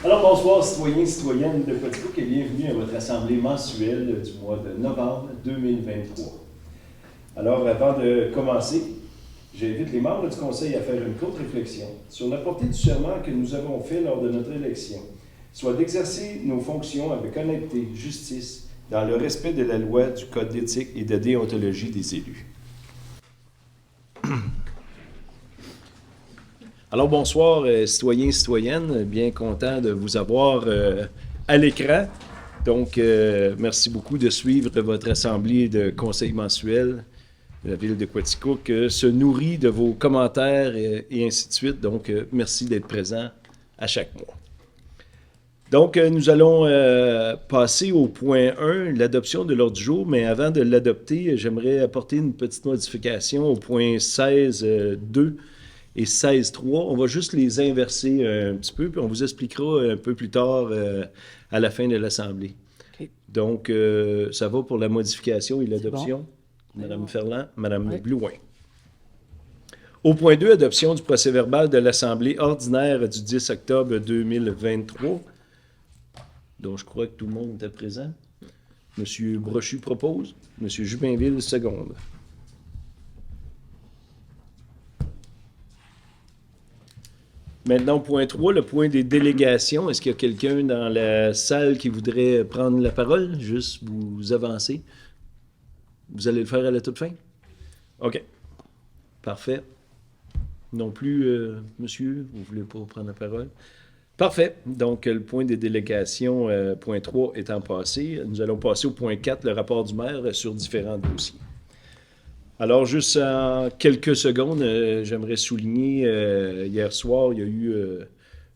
Alors bonsoir citoyens, citoyennes de Quaticook et bienvenue à votre assemblée mensuelle du mois de novembre 2023. Alors avant de commencer, j'invite les membres du Conseil à faire une courte réflexion sur la portée du serment que nous avons fait lors de notre élection, soit d'exercer nos fonctions avec honnêteté, justice, dans le respect de la loi, du code d'éthique et de déontologie des élus. Alors bonsoir citoyens et citoyennes, bien content de vous avoir à l'écran. Donc merci beaucoup de suivre votre assemblée de conseil mensuel. La ville de Quaticook se nourrit de vos commentaires et ainsi de suite. Donc merci d'être présent à chaque mois. Donc nous allons passer au point 1, l'adoption de l'ordre du jour, mais avant de l'adopter, j'aimerais apporter une petite modification au point 16.2 et 16.3. On va juste les inverser un petit peu, puis on vous expliquera un peu plus tard à la fin de l'Assemblée. Okay. Donc, ça va pour la modification et l'adoption. Bon. Mme Ferland, Mme Blouin. Au point 2, adoption du procès-verbal de l'Assemblée ordinaire du 10 octobre 2023, dont je crois que tout le monde était présent. M. Brochu propose, M. Jupinville seconde. Maintenant, point 3, le point des délégations. Est-ce qu'il y a quelqu'un dans la salle qui voudrait prendre la parole? Juste vous avancer. Vous allez le faire à la toute fin? OK. Parfait. Non plus, monsieur, vous ne voulez pas prendre la parole? Parfait. Donc, le point des délégations, point 3 étant passé, nous allons passer au point 4, le rapport du maire sur différents dossiers. Alors, juste en quelques secondes, j'aimerais souligner, hier soir, il y a eu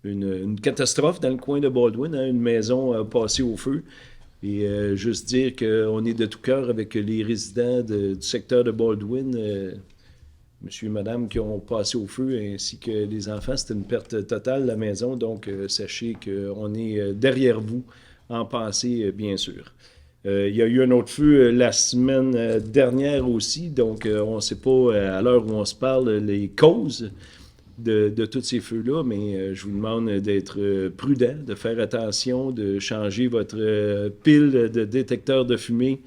une catastrophe dans le coin de Baldwin, hein, une maison passée au feu. Et juste dire qu'on est de tout cœur avec les résidents du secteur de Baldwin, monsieur et madame qui ont passé au feu, ainsi que les enfants. C'était une perte totale, la maison. Donc, sachez qu'on est derrière vous en pensée, bien sûr. Il y a eu un autre feu la semaine dernière aussi, donc on ne sait pas à l'heure où on se parle les causes de tous ces feux-là, mais je vous demande d'être prudent, de faire attention, de changer votre pile de détecteur de fumée.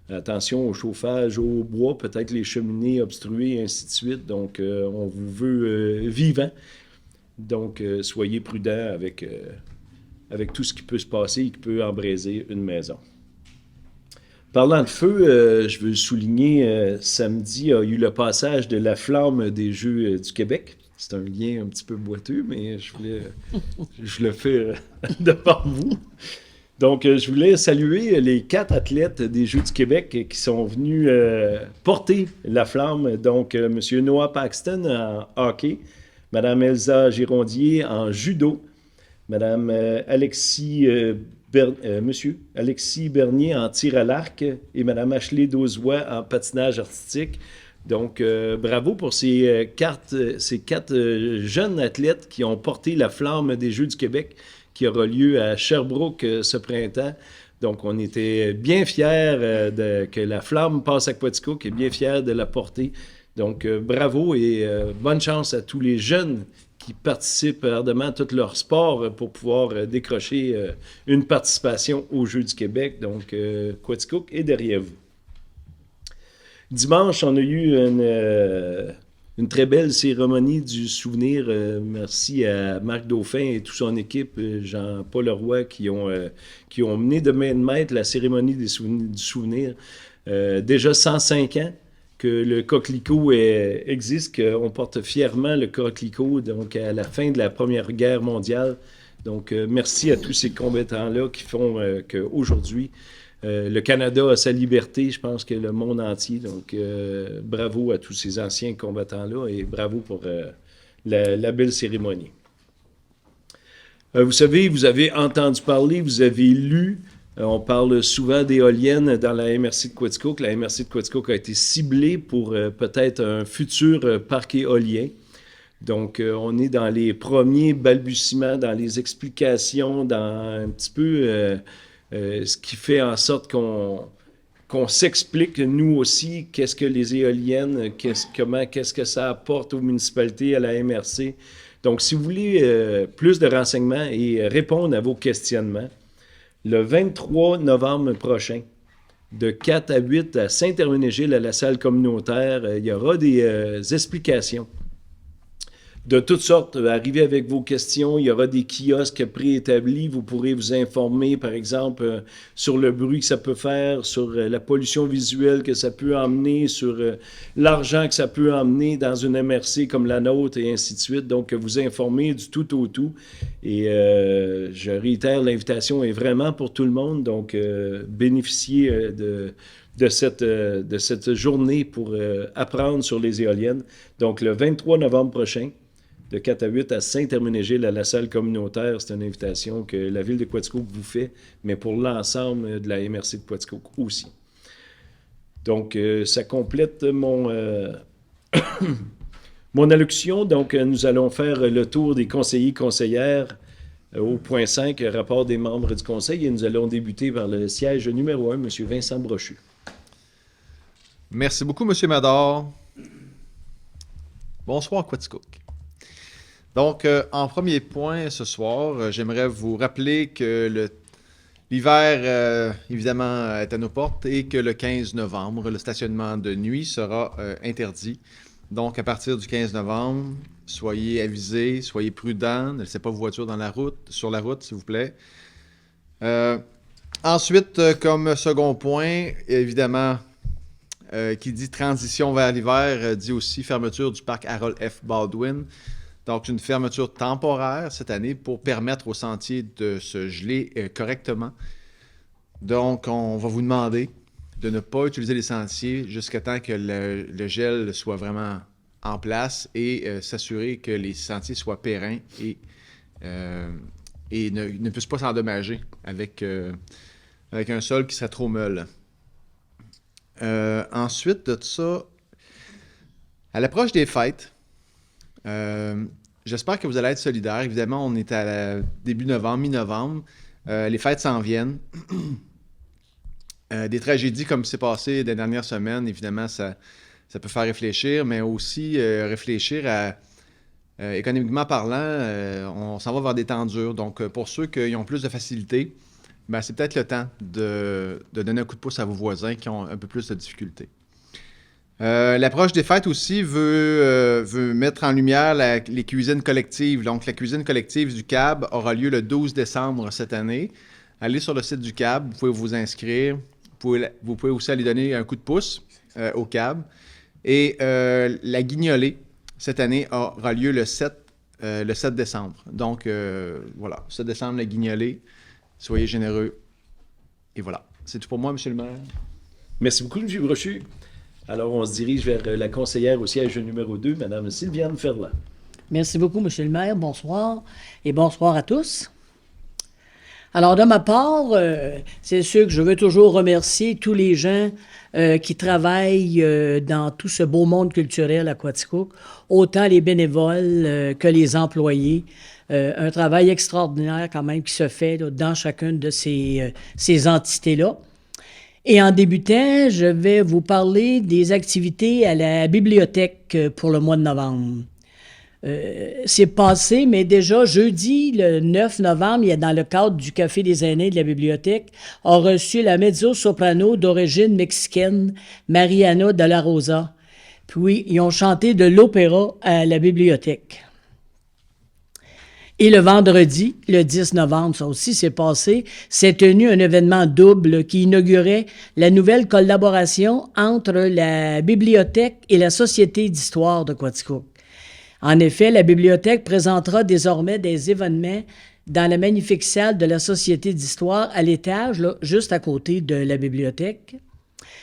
Attention au chauffage, au bois, peut-être les cheminées obstruées, et ainsi de suite. Donc, on vous veut vivant. Donc, soyez prudent avec tout ce qui peut se passer et qui peut embraser une maison. Parlant de feu, je veux souligner, samedi, il y a eu le passage de la flamme des Jeux du Québec. C'est un lien un petit peu boiteux, mais je le fais devant vous. Donc, je voulais saluer les 4 athlètes des Jeux du Québec qui sont venus porter la flamme. Donc, M. Noah Paxton en hockey, Mme Elsa Girondier en judo, Mme Monsieur Alexis Bernier en tir à l'arc et Mme Ashley Dauzois en patinage artistique. Donc, bravo pour ces quatre jeunes athlètes qui ont porté la flamme des Jeux du Québec qui aura lieu à Sherbrooke ce printemps. Donc, on était bien fiers que la flamme passe à Quaticook et bien fiers de la porter. Donc, bravo et bonne chance à tous les jeunes qui participent ardemment à tout leur sport pour pouvoir décrocher une participation aux Jeux du Québec. Donc, Quaticook est derrière vous. Dimanche, on a eu une très belle cérémonie du souvenir. Merci à Marc Dauphin et toute son équipe, Jean-Paul Leroy, qui ont mené de main de maître la cérémonie du souvenir. Déjà 105 ans que le coquelicot existe, qu'on porte fièrement le coquelicot donc à la fin de la Première Guerre mondiale. Donc, merci à tous ces combattants-là qui font qu'aujourd'hui, le Canada a sa liberté, je pense que le monde entier. Donc, bravo à tous ces anciens combattants-là et bravo pour la belle cérémonie. Vous savez, vous avez entendu parler, vous avez lu, on parle souvent d'éoliennes dans la MRC de Quaticook. La MRC de Quaticook a été ciblée pour peut-être un futur parc éolien. Donc, on est dans les premiers balbutiements, dans les explications, dans un petit peu ce qui fait en sorte qu'on s'explique, nous aussi, qu'est-ce que les éoliennes, qu'est-ce que ça apporte aux municipalités, à la MRC. Donc, si vous voulez plus de renseignements et répondre à vos questionnements, le 23 novembre prochain, de 4 à 8 à Saint-Herménégil, à la salle communautaire, il y aura des explications de toutes sortes. Arrivez avec vos questions. Il y aura des kiosques préétablis. Vous pourrez vous informer, par exemple, sur le bruit que ça peut faire, sur la pollution visuelle que ça peut emmener, sur l'argent que ça peut emmener dans une MRC comme la nôtre, et ainsi de suite. Donc, vous informer du tout au tout. Et je réitère, l'invitation est vraiment pour tout le monde. Donc, bénéficiez de cette journée pour apprendre sur les éoliennes. Donc, le 23 novembre prochain, de 4 à 8 à Saint-Herménégil, à la salle communautaire. C'est une invitation que la Ville de Quaticook vous fait, mais pour l'ensemble de la MRC de Quaticook aussi. Donc, ça complète mon allocution. Donc, nous allons faire le tour des conseillers conseillères au point 5, rapport des membres du conseil, et nous allons débuter par le siège numéro 1, M. Vincent Brochu. Merci beaucoup, M. Mador. Bonsoir, Quaticook. Donc, en premier point ce soir, j'aimerais vous rappeler que l'hiver, évidemment, est à nos portes et que le 15 novembre, le stationnement de nuit sera interdit. Donc, à partir du 15 novembre, soyez avisés, soyez prudents, ne laissez pas vos voitures sur la route, s'il vous plaît. Ensuite, comme second point, évidemment, qui dit transition vers l'hiver, dit aussi fermeture du parc Harold F. Baldwin. Donc, une fermeture temporaire cette année pour permettre aux sentiers de se geler correctement. Donc, on va vous demander de ne pas utiliser les sentiers jusqu'à temps que le gel soit vraiment en place et s'assurer que les sentiers soient pérennes et ne puissent pas s'endommager avec un sol qui serait trop molle. Ensuite de ça, à l'approche des fêtes, j'espère que vous allez être solidaires. Évidemment, on est à début novembre, mi-novembre. Les fêtes s'en viennent. Des tragédies comme c'est passé des dernières semaines, évidemment, ça peut faire réfléchir, mais aussi réfléchir à, économiquement parlant, on s'en va vers des temps durs. Donc, pour ceux qui ont plus de facilité, ben, c'est peut-être le temps de donner un coup de pouce à vos voisins qui ont un peu plus de difficultés. L'approche des fêtes aussi veut mettre en lumière les cuisines collectives. Donc, la cuisine collective du CAB aura lieu le 12 décembre cette année. Allez sur le site du CAB, vous pouvez vous inscrire. Vous pouvez aussi aller donner un coup de pouce au CAB. Et la guignolée, cette année, aura lieu le 7 décembre. Donc, voilà, 7 décembre, la guignolée. Soyez généreux. Et voilà. C'est tout pour moi, M. le maire. Merci beaucoup, M. Brochu. Alors, on se dirige vers la conseillère au siège numéro 2, Mme Sylviane Ferland. Merci beaucoup, M. le maire. Bonsoir et bonsoir à tous. Alors, de ma part, c'est sûr que je veux toujours remercier tous les gens qui travaillent dans tout ce beau monde culturel à Quaticook, autant les bénévoles que les employés. Un travail extraordinaire quand même qui se fait là, dans chacune de ces entités-là. Et en débutant, je vais vous parler des activités à la bibliothèque pour le mois de novembre. C'est passé, mais déjà jeudi, le 9 novembre, il y a dans le cadre du Café des aînés de la bibliothèque, a reçu la mezzo-soprano d'origine mexicaine, Mariana de la Rosa. Puis, ils ont chanté de l'opéra à la bibliothèque. Et le vendredi, le 10 novembre, ça aussi s'est passé, s'est tenu un événement double qui inaugurait la nouvelle collaboration entre la bibliothèque et la Société d'histoire de Quaticook. En effet, la bibliothèque présentera désormais des événements dans la magnifique salle de la Société d'histoire à l'étage, là, juste à côté de la bibliothèque.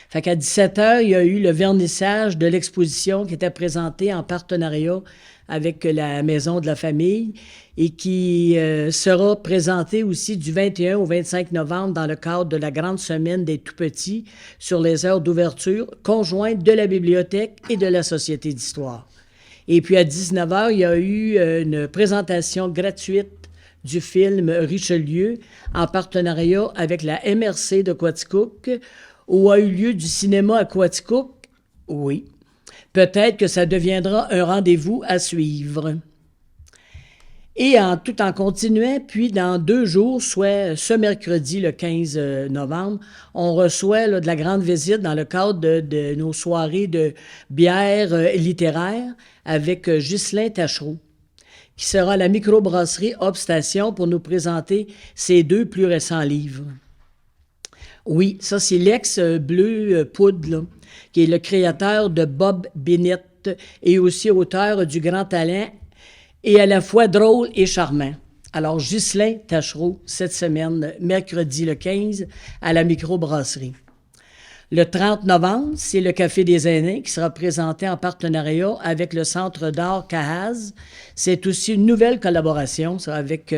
Fait qu'à 17h, il y a eu le vernissage de l'exposition qui était présentée en partenariat avec la Maison de la Famille et qui sera présentée aussi du 21 au 25 novembre dans le cadre de la Grande Semaine des Tout-Petits sur les heures d'ouverture conjointes de la bibliothèque et de la Société d'histoire. Et puis à 19h, il y a eu une présentation gratuite du film Richelieu en partenariat avec la MRC de Quaticook, où a eu lieu du cinéma à Quaticook. Oui. Peut-être que ça deviendra un rendez-vous à suivre. tout en continuant, puis dans 2 jours, soit ce mercredi, le 15 novembre, on reçoit là, de la grande visite dans le cadre de nos soirées de bière littéraire avec Ghislain Tachereau, qui sera à la microbrasserie Hop Station pour nous présenter ses 2 plus récents livres. Oui, ça c'est l'ex-bleu poudre, là, qui est le créateur de Bob Bennett et aussi auteur du grand talent et à la fois drôle et charmant. Alors, Ghislain Tachereau, cette semaine, mercredi le 15, à la microbrasserie. Le 30 novembre, c'est le Café des aînés qui sera présenté en partenariat avec le Centre d'art Cahaz. C'est aussi une nouvelle collaboration, ça, avec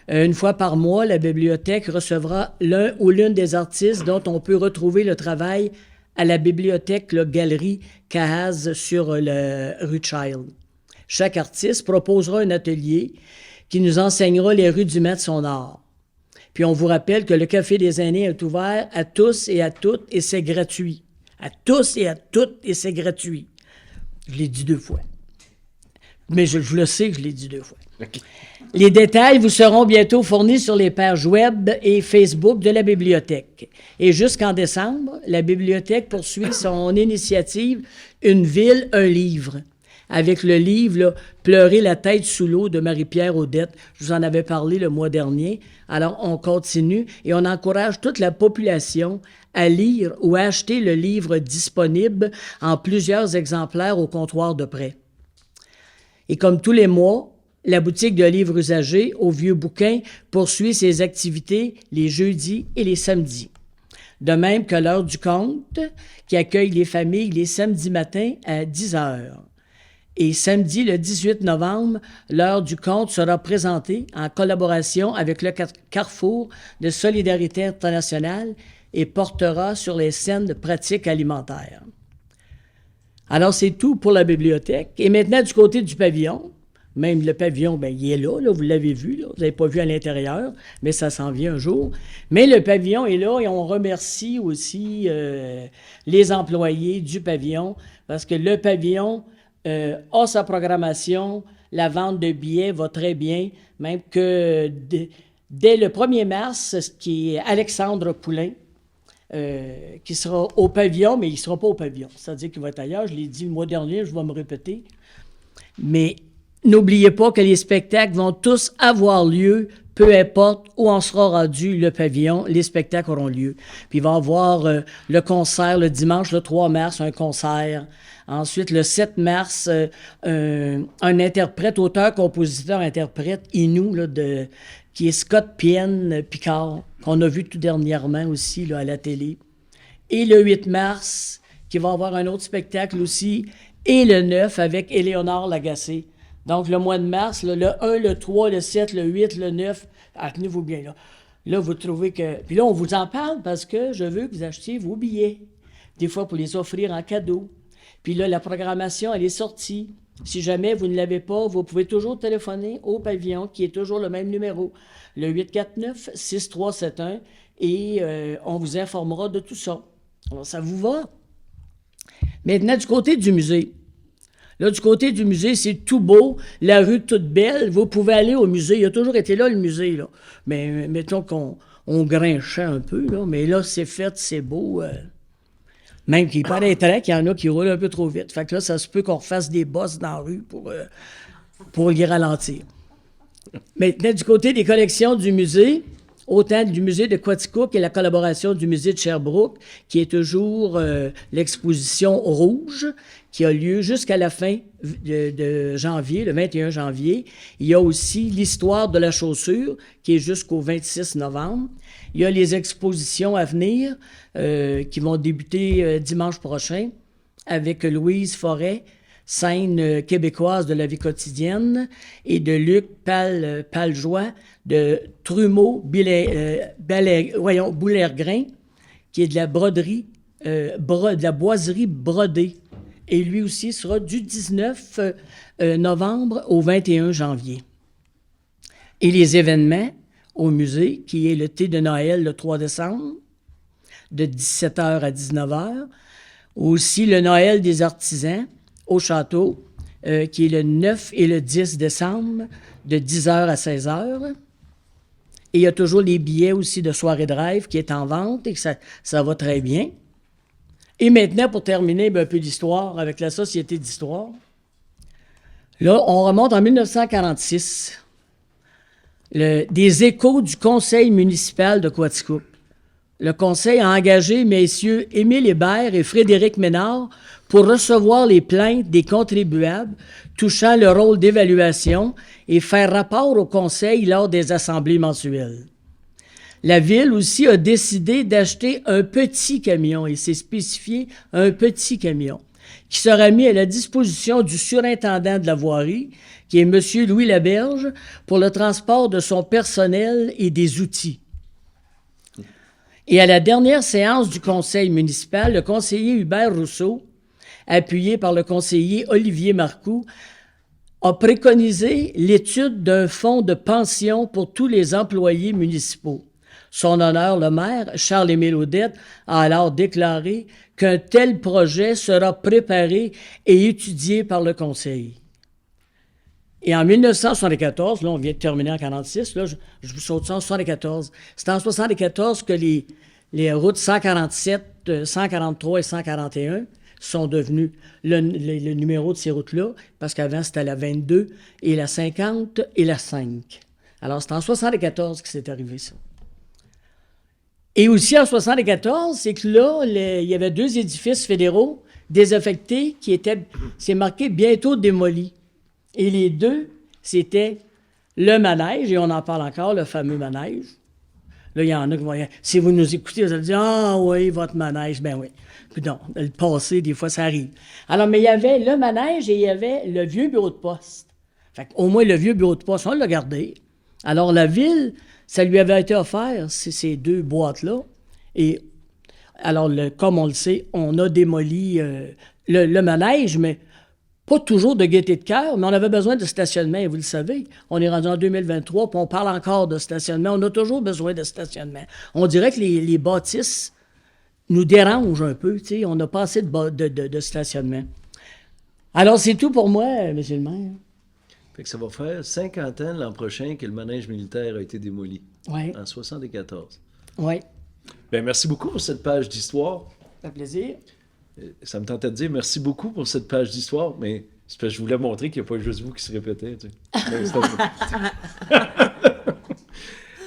une fois par mois, la bibliothèque recevra l'un ou l'une des artistes dont on peut retrouver le travail à la bibliothèque, la galerie Cahaz sur le rue Child. Chaque artiste proposera un atelier qui nous enseignera les rudiments de son art. Puis on vous rappelle que le Café des aînés est ouvert à tous et à toutes et c'est gratuit. À tous et à toutes et c'est gratuit. Je l'ai dit 2 fois. Mais je le sais que je l'ai dit 2 fois. OK. Les détails vous seront bientôt fournis sur les pages web et Facebook de la bibliothèque. Et jusqu'en décembre, la bibliothèque poursuit son initiative « Une ville, un livre » avec le livre là, « Pleurer la tête sous l'eau » de Marie-Pierre Audette. Je vous en avais parlé le mois dernier. Alors, on continue et on encourage toute la population à lire ou à acheter le livre disponible en plusieurs exemplaires au comptoir de prêt. Et comme tous les mois, la boutique de livres usagés au Vieux Bouquin poursuit ses activités les jeudis et les samedis. De même que l'heure du conte, qui accueille les familles les samedis matins à 10 heures. Et samedi, le 18 novembre, l'heure du conte sera présentée en collaboration avec le Carrefour de Solidarité internationale et portera sur les scènes de pratiques alimentaires. Alors, c'est tout pour la bibliothèque. Et maintenant, du côté du pavillon, même le pavillon, bien, il est là, vous l'avez vu, là, vous n'avez pas vu à l'intérieur, mais ça s'en vient un jour. Mais le pavillon est là et on remercie aussi les employés du pavillon parce que le pavillon a sa programmation, la vente de billets va très bien, même que dès le 1er mars, qui est Alexandre Poulain, qui sera au pavillon, mais il ne sera pas au pavillon. C'est-à-dire qu'il va être ailleurs. Je l'ai dit le mois dernier, je vais me répéter. Mais n'oubliez pas que les spectacles vont tous avoir lieu, peu importe où on sera rendu le pavillon, les spectacles auront lieu. Puis il va y avoir le concert le dimanche, le 3 mars, un concert. Ensuite, le 7 mars, un interprète, auteur, compositeur, interprète, Inou, là, qui est Scott Picard, qu'on a vu tout dernièrement aussi là, à la télé. Et le 8 mars, qui va avoir un autre spectacle aussi. Et le 9 avec Éléonore Lagacé. Donc, le mois de mars, là, le 1, le 3, le 7, le 8, le 9, tenez-vous bien là. Là, vous trouvez que... Puis là, on vous en parle parce que je veux que vous achetiez vos billets. Des fois, pour les offrir en cadeau. Puis là, la programmation, elle est sortie. Si jamais vous ne l'avez pas, vous pouvez toujours téléphoner au pavillon, qui est toujours le même numéro, le 849-6371, et on vous informera de tout ça. Alors, ça vous va? Maintenant, du côté du musée. Là, du côté du musée, c'est tout beau, la rue toute belle. Vous pouvez aller au musée. Il a toujours été là, le musée, là. Mais mettons qu'on grinchait un peu, là. Mais là, c'est fait, c'est beau. Même qu'il paraîtrait qu'il y en a qui roulent un peu trop vite. Fait que là, ça se peut qu'on refasse des bosses dans la rue pour les ralentir. Maintenant, du côté des collections du musée, autant du musée de Quaticook et la collaboration du musée de Sherbrooke, qui est toujours l'exposition rouge, qui a lieu jusqu'à la fin de janvier, le 21 janvier. Il y a aussi l'histoire de la chaussure, qui est jusqu'au 26 novembre. Il y a les expositions à venir qui vont débuter dimanche prochain avec Louise Forêt, scène québécoise de la vie quotidienne, et de Luc Paljoie de Trumeau Boulergrin, qui est de la broderie, de la boiserie brodée. Et lui aussi sera du 19 novembre au 21 janvier. Et les événements au musée, qui est le thé de Noël le 3 décembre, de 17h à 19h. Aussi le Noël des artisans au château, qui est le 9 et le 10 décembre, de 10h à 16h. Et il y a toujours les billets aussi de soirée de rêve qui est en vente et que ça va très bien. Et maintenant, pour terminer, un peu d'histoire avec la Société d'histoire. Là, on remonte en 1946. Des échos du conseil municipal de Quaticook. Le conseil a engagé messieurs Émile Hébert et Frédéric Ménard pour recevoir les plaintes des contribuables touchant le rôle d'évaluation et faire rapport au conseil lors des assemblées mensuelles. La ville aussi a décidé d'acheter un petit camion, et c'est spécifié un petit camion, qui sera mis à la disposition du surintendant de la voirie, qui est M. Louis Laberge, pour le transport de son personnel et des outils. Et à la dernière séance du conseil municipal, le conseiller Hubert Rousseau, appuyé par le conseiller Olivier Marcoux, a préconisé l'étude d'un fonds de pension pour tous les employés municipaux. Son honneur, le maire, Charles-Émile Audette, a alors déclaré qu'un tel projet sera préparé et étudié par le conseil. Et en 1974, là, on vient de terminer en 1946, là, je vous saute ça en 1974. C'est en 1974 que les routes 147, 143 et 141 sont devenues le numéro de ces routes-là, parce qu'avant, c'était la 22 et la 50 et la 5. Alors, c'est en 1974 que c'est arrivé, ça. Et aussi, en 1974, c'est que là, il y avait 2 édifices fédéraux désaffectés c'est marqué « bientôt démolis ». Et les 2, c'était le manège, et on en parle encore, le fameux manège. Là, il y en a qui vont dire, si vous nous écoutez, vous allez dire, ah oui, votre manège, ben oui. Puis non, le passé, des fois, ça arrive. Alors, mais il y avait le manège et il y avait le vieux bureau de poste. Fait qu'au moins, le vieux bureau de poste, on l'a gardé. Alors, la ville, ça lui avait été offert, ces 2 boîtes-là. Et alors, comme on le sait, on a démoli le manège, mais pas toujours de gaieté de cœur, mais on avait besoin de stationnement, et vous le savez. On est rendu en 2023, puis on parle encore de stationnement. On a toujours besoin de stationnement. On dirait que les bâtisses nous dérangent un peu, tu sais. On n'a pas assez de stationnement. Alors, c'est tout pour moi, monsieur le maire. Fait que ça va faire 50 ans l'an prochain que le manège militaire a été démoli. Oui. En 1974. Oui. Bien, merci beaucoup pour cette page d'histoire. Ça fait plaisir. Ça me tentait de dire merci beaucoup pour cette page d'histoire, mais c'est parce que je voulais montrer qu'il n'y a pas juste vous qui se répétez. Tu sais.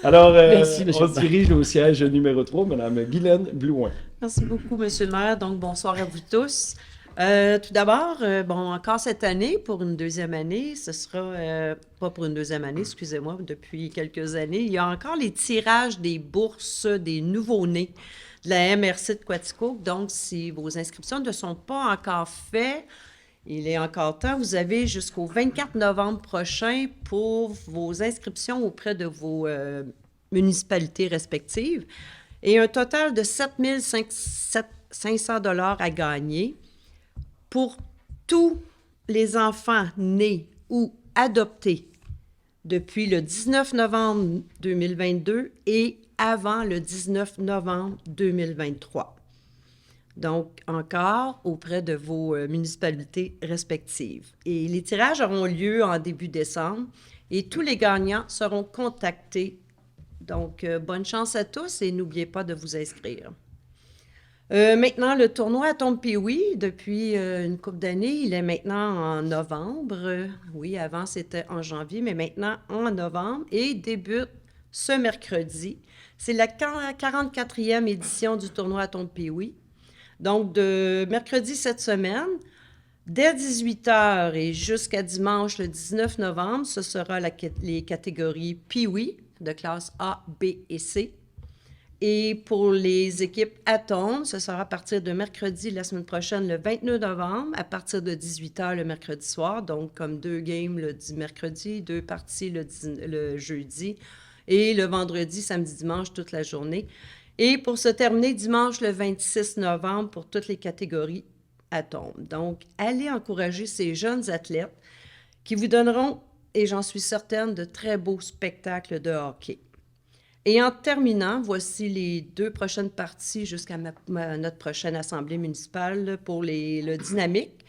Alors, Merci, on se dirige au siège numéro 3, Mme Guylaine Blouin. Merci beaucoup, M. le maire. Donc, bonsoir à vous tous. Tout d'abord, encore cette année, pour une deuxième année, ce sera pas pour une deuxième année, excusez-moi, depuis quelques années, il y a encore les tirages des bourses des nouveaux-nés de la MRC de Quaticook. Donc, si vos inscriptions ne sont pas encore faites, il est encore temps. Vous avez jusqu'au 24 novembre prochain pour vos inscriptions auprès de vos municipalités respectives. Et un total de 7 500 $ à gagner pour tous les enfants nés ou adoptés depuis le 19 novembre 2022 et avant le 19 novembre 2023. Donc, encore auprès de vos municipalités respectives. Et les tirages auront lieu en début décembre et tous les gagnants seront contactés. Donc, bonne chance à tous et n'oubliez pas de vous inscrire. Maintenant, le tournoi à Tombe Pee-Wee, depuis une couple d'années, il est maintenant en novembre. Oui, avant, c'était en janvier, mais maintenant en novembre et débute ce mercredi. C'est la 44e édition du tournoi à Tombe Pee-Wee. Donc, de mercredi cette semaine, dès 18h et jusqu'à dimanche, le 19 novembre, ce sera les catégories Pee-Wee de classe A, B et C. Et pour les équipes Atomes, ce sera à partir de mercredi, la semaine prochaine, le 29 novembre, à partir de 18h le mercredi soir. Donc, comme 2 games le mercredi, 2 parties le jeudi et le vendredi, samedi, dimanche, toute la journée. Et pour se terminer dimanche, le 26 novembre, pour toutes les catégories Atomes. Donc, allez encourager ces jeunes athlètes qui vous donneront, et j'en suis certaine, de très beaux spectacles de hockey. Et en terminant, voici les 2 prochaines parties jusqu'à notre prochaine assemblée municipale pour le dynamique.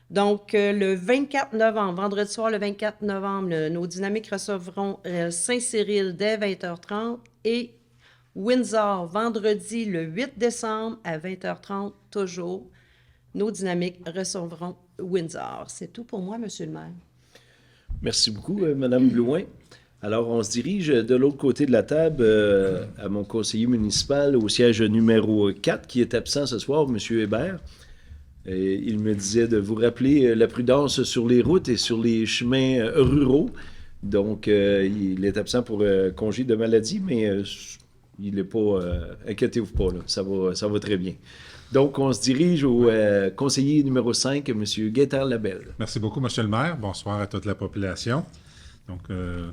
Donc, le 24 novembre, vendredi soir, le 24 novembre, nos dynamiques recevront Saint-Cyril dès 20h30 et Windsor, vendredi, le 8 décembre à 20h30, toujours. Nos dynamiques recevront Windsor. C'est tout pour moi, Monsieur le maire. Merci beaucoup, Madame Blouin. Alors, on se dirige de l'autre côté de la table à mon conseiller municipal au siège numéro 4, qui est absent ce soir, M. Hébert. Et il me disait de vous rappeler la prudence sur les routes et sur les chemins ruraux. Donc, il est absent pour congé de maladie, mais il n'est pas... inquiétez-vous pas, là, ça va très bien. Donc, on se dirige au conseiller numéro 5, M. Gaétan Labelle. Merci beaucoup, M. le maire. Bonsoir à toute la population. Donc,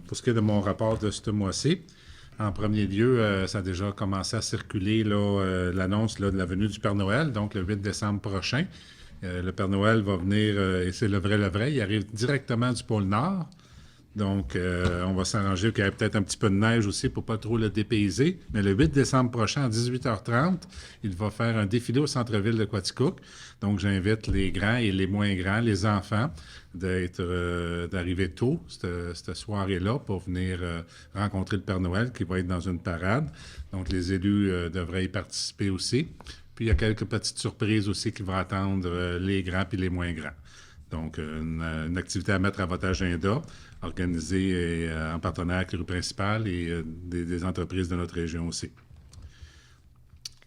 pour ce qui est de mon rapport de ce mois-ci, en premier lieu, ça a déjà commencé à circuler l'annonce de la venue du Père Noël, donc le 8 décembre prochain. Le Père Noël va venir, et c'est le vrai, il arrive directement du pôle Nord. Donc, on va s'arranger qu'il y ait peut-être un petit peu de neige aussi pour pas trop le dépayser. Mais le 8 décembre prochain, à 18h30, il va faire un défilé au centre-ville de Quaticook. Donc, j'invite les grands et les moins grands, les enfants, d'arriver tôt cette soirée-là pour venir rencontrer le Père Noël qui va être dans une parade. Donc, les élus devraient y participer aussi. Puis, il y a quelques petites surprises aussi qui vont attendre les grands et les moins grands. Donc, une activité à mettre à votre agenda, organisée en partenariat avec les rues principales et des entreprises de notre région aussi.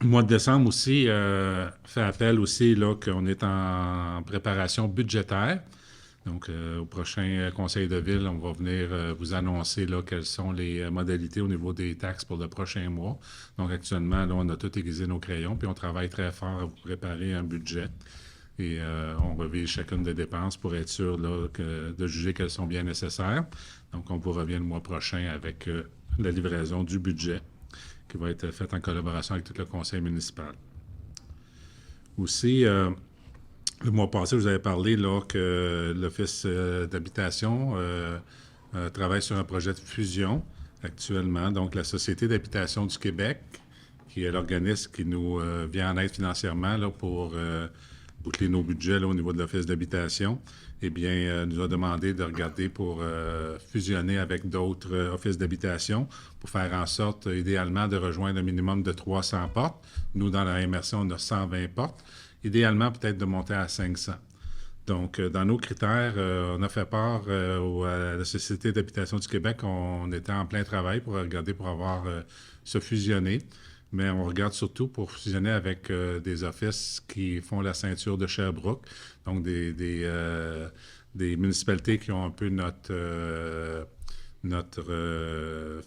Le mois de décembre aussi fait appel aussi là, qu'on est en préparation budgétaire. Donc, au prochain conseil de ville, on va venir vous annoncer là, quelles sont les modalités au niveau des taxes pour le prochain mois. Donc, actuellement, là, on a tout aiguisé nos crayons, puis on travaille très fort à vous préparer un budget. Et on revise chacune des dépenses pour être sûr là, de juger qu'elles sont bien nécessaires. Donc, on vous revient le mois prochain avec la livraison du budget qui va être faite en collaboration avec tout le conseil municipal. Aussi, le mois passé, je vous avais parlé là, que l'Office d'habitation travaille sur un projet de fusion actuellement. Donc, la Société d'habitation du Québec, qui est l'organisme qui nous vient en aide financièrement là, pour boucler nos budgets là, au niveau de l'Office d'habitation, eh bien, nous a demandé de regarder pour fusionner avec d'autres offices d'habitation pour faire en sorte, idéalement, de rejoindre un minimum de 300 portes. Nous, dans la MRC, on a 120 portes. Idéalement, peut-être de monter à 500. Donc, dans nos critères, on a fait part à la Société d'habitation du Québec. On était en plein travail pour regarder pour avoir se fusionner. Mais on regarde surtout pour fusionner avec des offices qui font la ceinture de Sherbrooke, donc des municipalités qui ont un peu notre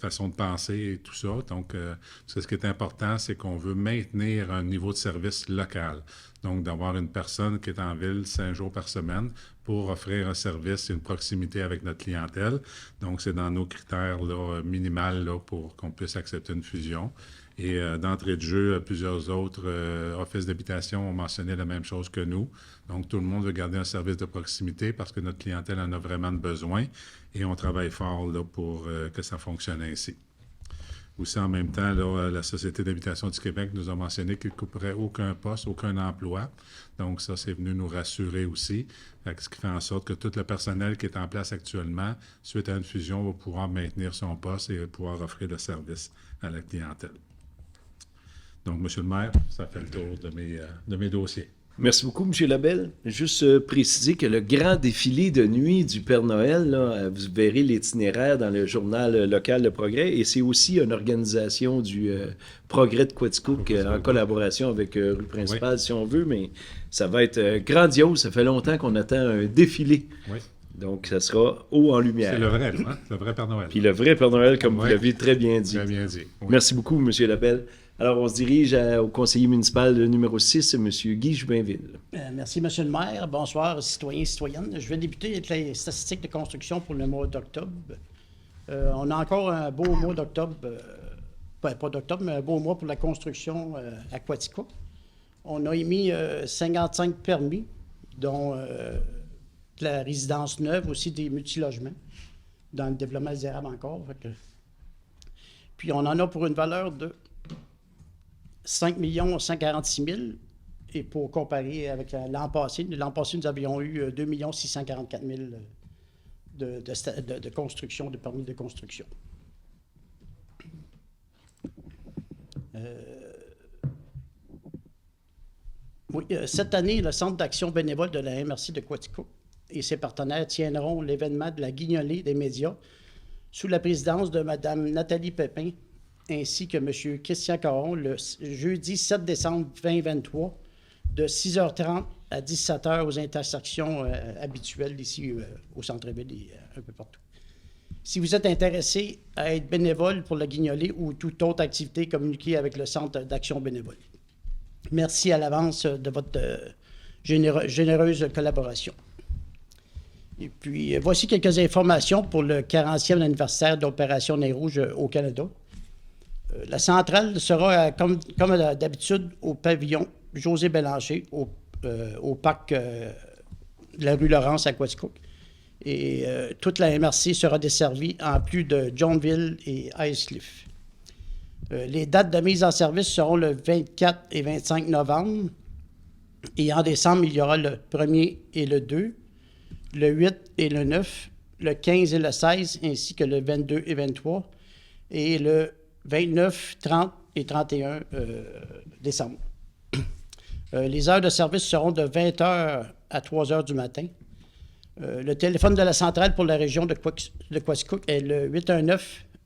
façon de penser et tout ça. Donc, ce qui est important, c'est qu'on veut maintenir un niveau de service local. Donc, d'avoir une personne qui est en ville 5 jours par semaine pour offrir un service et une proximité avec notre clientèle. Donc, c'est dans nos critères là, minimales là, pour qu'on puisse accepter une fusion. Et d'entrée de jeu, plusieurs autres offices d'habitation ont mentionné la même chose que nous. Donc, tout le monde veut garder un service de proximité parce que notre clientèle en a vraiment besoin et on travaille fort là, pour que ça fonctionne ainsi. Aussi, en même temps, là, la Société d'habitation du Québec nous a mentionné qu'il ne couperait aucun poste, aucun emploi. Donc, ça, c'est venu nous rassurer aussi. Ce qui fait en sorte que tout le personnel qui est en place actuellement, suite à une fusion, va pouvoir maintenir son poste et pouvoir offrir le service à la clientèle. Donc, M. le maire, ça fait le tour de mes dossiers. Merci beaucoup, M. Labelle. Juste préciser que le grand défilé de nuit du Père Noël, là, vous verrez l'itinéraire dans le journal local Le Progrès, et c'est aussi une organisation du Progrès de Quaticook en collaboration avec Rue Principale, si on veut, mais ça va être grandiose. Ça fait longtemps qu'on attend un défilé. Oui. Donc, ça sera haut en lumière. C'est le vrai, hein? Le vrai Père Noël. Puis le vrai Père Noël, comme vous l'avez très bien dit. Très bien dit. Oui. Merci beaucoup, M. Labelle. Alors, on se dirige au conseiller municipal numéro 6, M. Guy Jubinville. Merci, M. le maire. Bonsoir, citoyens et citoyennes. Je vais débuter avec les statistiques de construction pour le mois d'octobre. On a encore un beau mois d'octobre, pas d'octobre, mais un beau mois pour la construction à Quaticook. On a émis 55 permis, dont de la résidence neuve, aussi des multilogements, dans le développement des érables encore. Puis on en a pour une valeur de 5 146 000 Et pour comparer avec l'an passé, nous avions eu 2 644 000 de construction, de permis de construction. Oui, cette année, le Centre d'action bénévole de la MRC de Quaticook et ses partenaires tiendront l'événement de la guignolée des médias sous la présidence de Mme Nathalie Pépin ainsi que M. Christian Caron le jeudi 7 décembre 2023 de 6h30 à 17h aux intersections habituelles ici au centre-ville et un peu partout. Si vous êtes intéressé à être bénévole pour la guignolée ou toute autre activité, communiquez avec le Centre d'action bénévole. Merci à l'avance de votre généreuse collaboration. Et puis, voici quelques informations pour le 40e anniversaire d'Opération Nez Rouge au Canada. La centrale sera, comme d'habitude, au pavillon José Bélanger, au parc de la rue Laurence à Quaticook. Et toute la MRC sera desservie en plus de Johnville et Icecliff. Les dates de mise en service seront le 24 et 25 novembre. Et en décembre, il y aura le 1er et le 2, le 8 et le 9, le 15 et le 16, ainsi que le 22 et 23, et le 29, 30 et 31 décembre. Les heures de service seront de 20h à 3h du matin. Le téléphone de la centrale pour la région de Quaticook est le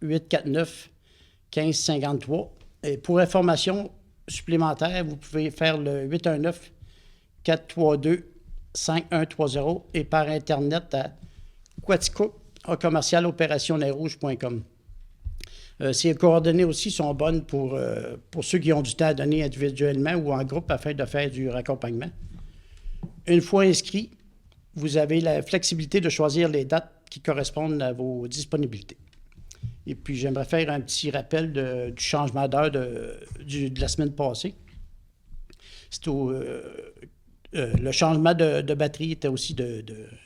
819-849-1553. Et pour information supplémentaire, vous pouvez faire le 819-432-5130 et par Internet à quaticook@opérationnerrouge.com. Ces coordonnées aussi sont bonnes pour ceux qui ont du temps à donner individuellement ou en groupe afin de faire du raccompagnement. Une fois inscrit, vous avez la flexibilité de choisir les dates qui correspondent à vos disponibilités. Et puis, j'aimerais faire un petit rappel du changement d'heure de la semaine passée. Le changement de batterie était aussi